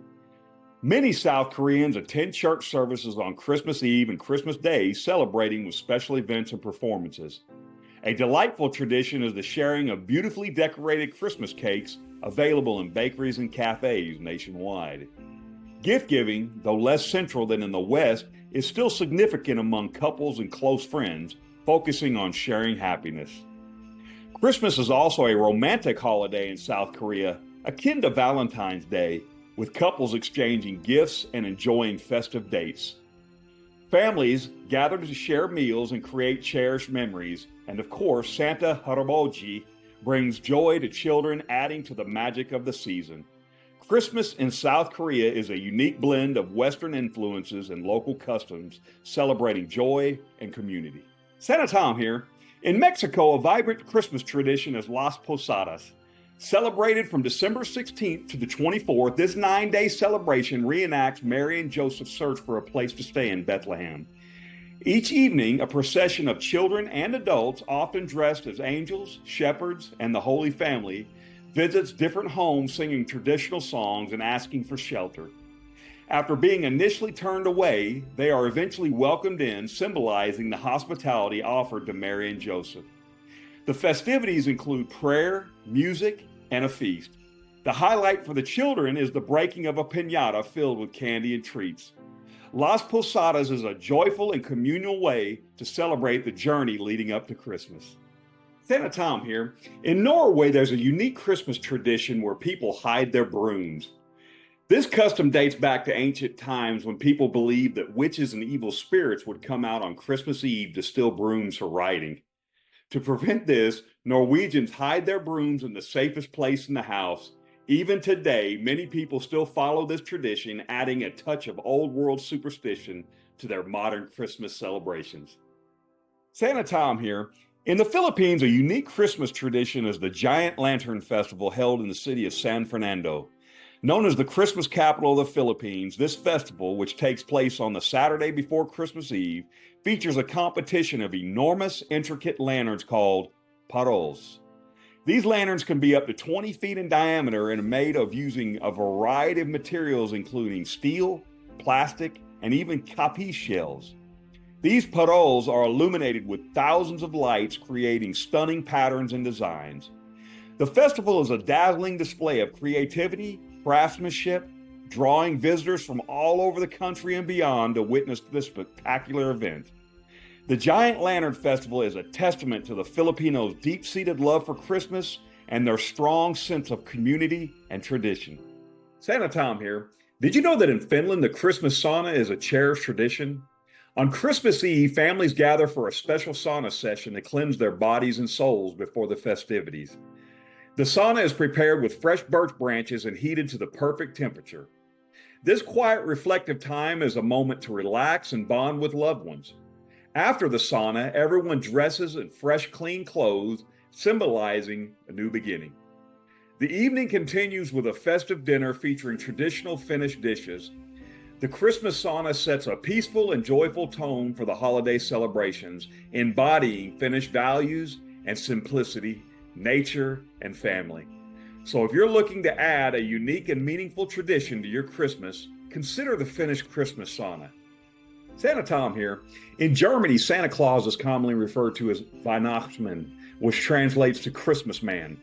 Many South Koreans attend church services on Christmas Eve and Christmas Day, celebrating with special events and performances. A delightful tradition is the sharing of beautifully decorated Christmas cakes available in bakeries and cafes nationwide. Gift giving, though less central than in the West, is still significant among couples and close friends, focusing on sharing happiness. Christmas is also a romantic holiday in South Korea, akin to Valentine's Day, with couples exchanging gifts and enjoying festive dates. Families gather to share meals and create cherished memories, and of course, Santa Haraboji brings joy to children, adding to the magic of the season. Christmas in South Korea is a unique blend of Western influences and local customs, celebrating joy and community. Santa Tom here. In Mexico, a vibrant Christmas tradition is Las Posadas. Celebrated from December 16th to the 24th, this 9-day celebration reenacts Mary and Joseph's search for a place to stay in Bethlehem. Each evening, a procession of children and adults, often dressed as angels, shepherds, and the Holy Family, visits different homes singing traditional songs and asking for shelter. After being initially turned away, they are eventually welcomed in, symbolizing the hospitality offered to Mary and Joseph. The festivities include prayer, music, and a feast. The highlight for the children is the breaking of a piñata filled with candy and treats. Las Posadas is a joyful and communal way to celebrate the journey leading up to Christmas. Santa Tom here. In Norway, there's a unique Christmas tradition where people hide their brooms. This custom dates back to ancient times when people believed that witches and evil spirits would come out on Christmas Eve to steal brooms for riding. To prevent this, Norwegians hide their brooms in the safest place in the house. Even today, many people still follow this tradition, adding a touch of old world superstition to their modern Christmas celebrations. Santa Tom here. In the Philippines, a unique Christmas tradition is the Giant Lantern Festival held in the city of San Fernando. Known as the Christmas capital of the Philippines, this festival, which takes place on the Saturday before Christmas Eve, features a competition of enormous, intricate lanterns called paroles. These lanterns can be up to 20 feet in diameter and are made of using a variety of materials including steel, plastic, and even capiche shells. These paroles are illuminated with thousands of lights, creating stunning patterns and designs. The festival is a dazzling display of creativity, craftsmanship, drawing visitors from all over the country and beyond to witness this spectacular event. The Giant Lantern Festival is a testament to the Filipinos' deep-seated love for Christmas and their strong sense of community and tradition. Santa Tom here. Did you know that in Finland, the Christmas sauna is a cherished tradition? On Christmas Eve, families gather for a special sauna session to cleanse their bodies and souls before the festivities. The sauna is prepared with fresh birch branches and heated to the perfect temperature. This quiet, reflective time is a moment to relax and bond with loved ones. After the sauna, everyone dresses in fresh, clean clothes, symbolizing a new beginning. The evening continues with a festive dinner featuring traditional Finnish dishes. The Christmas sauna sets a peaceful and joyful tone for the holiday celebrations, embodying Finnish values and simplicity, nature, and family. So if you're looking to add a unique and meaningful tradition to your Christmas, consider the Finnish Christmas sauna. Santa Tom here. In Germany, Santa Claus is commonly referred to as Weihnachtsmann, which translates to Christmas man.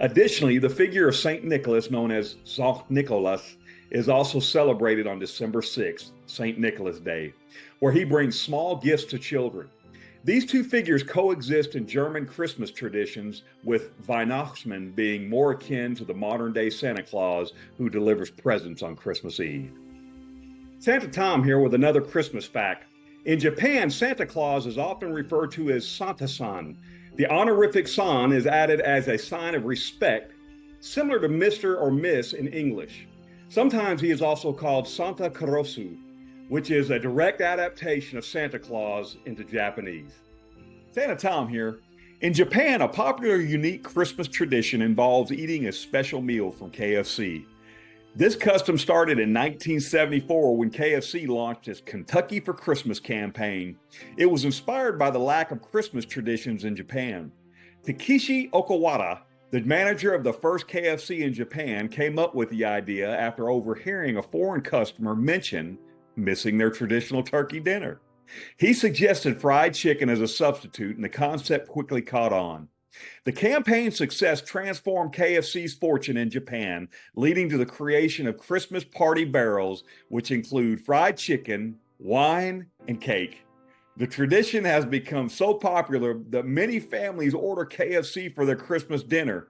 Additionally, the figure of St. Nicholas, known as Sankt Nicholas, is also celebrated on December 6th, St. Nicholas Day, where he brings small gifts to children. These two figures coexist in German Christmas traditions, with Weihnachtsmann being more akin to the modern-day Santa Claus who delivers presents on Christmas Eve. Santa Tom here with another Christmas fact. In Japan, Santa Claus is often referred to as Santa-san. The honorific san is added as a sign of respect, similar to Mr. or Miss in English. Sometimes he is also called Santa Karosu, which is a direct adaptation of Santa Claus into Japanese. Santa Tom here. In Japan, a popular unique Christmas tradition involves eating a special meal from KFC. This custom started in 1974 when KFC launched its Kentucky for Christmas campaign. It was inspired by the lack of Christmas traditions in Japan. Takeshi Okawara, the manager of the first KFC in Japan, came up with the idea after overhearing a foreign customer mention missing their traditional turkey dinner. He suggested fried chicken as a substitute, and the concept quickly caught on. The campaign's success transformed KFC's fortune in Japan, leading to the creation of Christmas party barrels, which include fried chicken, wine, and cake. The tradition has become so popular that many families order KFC for their Christmas dinner,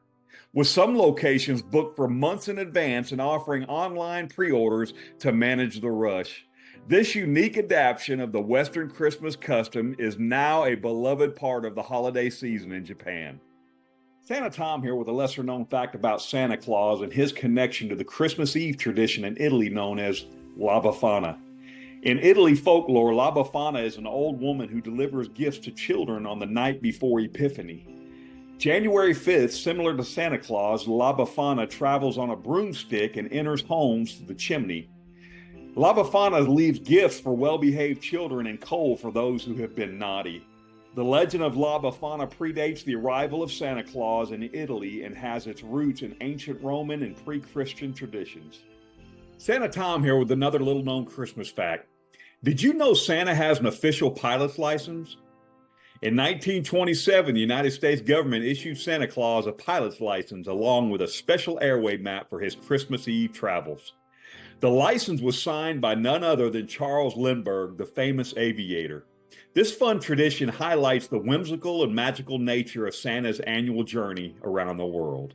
with some locations booked for months in advance and offering online pre-orders to manage the rush. This unique adaptation of the Western Christmas custom is now a beloved part of the holiday season in Japan. Santa Tom here with a lesser known fact about Santa Claus and his connection to the Christmas Eve tradition in Italy known as La Befana. In Italy folklore, La Befana is an old woman who delivers gifts to children on the night before Epiphany. January 5th, similar to Santa Claus, La Befana travels on a broomstick and enters homes through the chimney. La Befana leaves gifts for well-behaved children and coal for those who have been naughty. The legend of La Befana predates the arrival of Santa Claus in Italy and has its roots in ancient Roman and pre-Christian traditions. Santa Tom here with another little-known Christmas fact. Did you know Santa has an official pilot's license? In 1927, the United States government issued Santa Claus a pilot's license along with a special airway map for his Christmas Eve travels. The license was signed by none other than Charles Lindbergh, the famous aviator. This fun tradition highlights the whimsical and magical nature of Santa's annual journey around the world.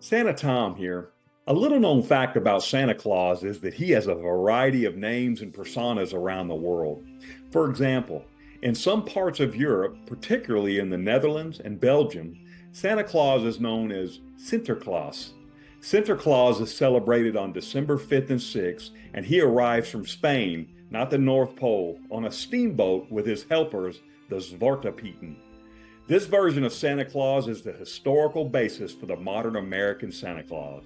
Santa Tom here. A little known fact about Santa Claus is that he has a variety of names and personas around the world. For example, in some parts of Europe, particularly in the Netherlands and Belgium, Santa Claus is known as Sinterklaas. Sinterklaas is celebrated on December 5th and 6th, and he arrives from Spain, not the North Pole, on a steamboat with his helpers, the Zwarte Pieten. This version of Santa Claus is the historical basis for the modern American Santa Claus.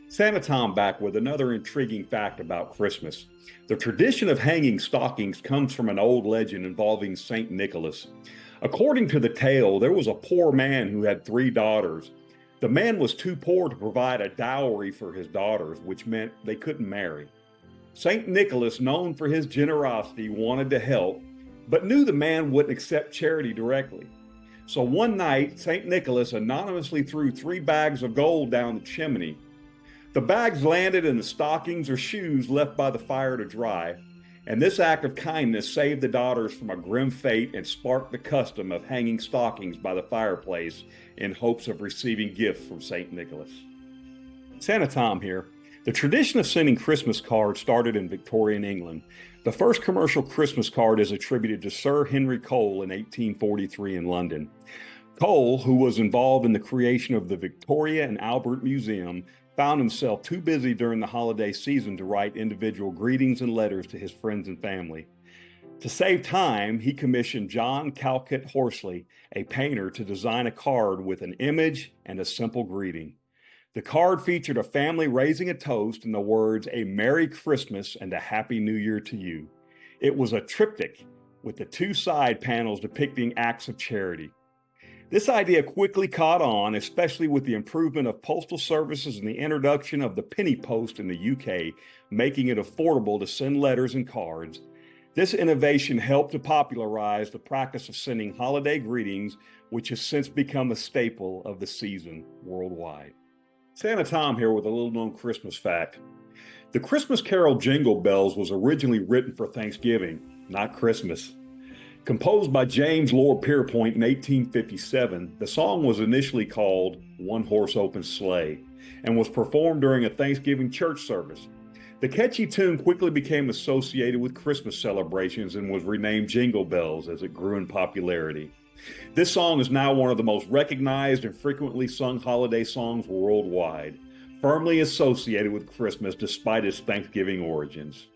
Santa Tom back with another intriguing fact about Christmas. The tradition of hanging stockings comes from an old legend involving St. Nicholas. According to the tale, there was a poor man who had 3 daughters. The man was too poor to provide a dowry for his daughters, which meant they couldn't marry. St. Nicholas, known for his generosity, wanted to help, but knew the man wouldn't accept charity directly. So one night, St. Nicholas anonymously threw 3 bags of gold down the chimney. The bags landed in the stockings or shoes left by the fire to dry, and this act of kindness saved the daughters from a grim fate and sparked the custom of hanging stockings by the fireplace in hopes of receiving gifts from St. Nicholas. Santa Tom here. The tradition of sending Christmas cards started in Victorian England. The first commercial Christmas card is attributed to Sir Henry Cole in 1843 in London. Cole, who was involved in the creation of the Victoria and Albert Museum, found himself too busy during the holiday season to write individual greetings and letters to his friends and family. To save time, he commissioned John Calcutt Horsley, a painter, to design a card with an image and a simple greeting. The card featured a family raising a toast and the words, "A Merry Christmas and a Happy New Year to you." It was a triptych with the 2 side panels depicting acts of charity. This idea quickly caught on, especially with the improvement of postal services and the introduction of the penny post in the UK, making it affordable to send letters and cards. This innovation helped to popularize the practice of sending holiday greetings, which has since become a staple of the season worldwide. Santa Tom here with a little known Christmas fact. The Christmas carol Jingle Bells was originally written for Thanksgiving, not Christmas. Composed by James Lord Pierpont in 1857, the song was initially called One Horse Open Sleigh and was performed during a Thanksgiving church service. The catchy tune quickly became associated with Christmas celebrations and was renamed Jingle Bells as it grew in popularity. This song is now one of the most recognized and frequently sung holiday songs worldwide, firmly associated with Christmas despite its Thanksgiving origins.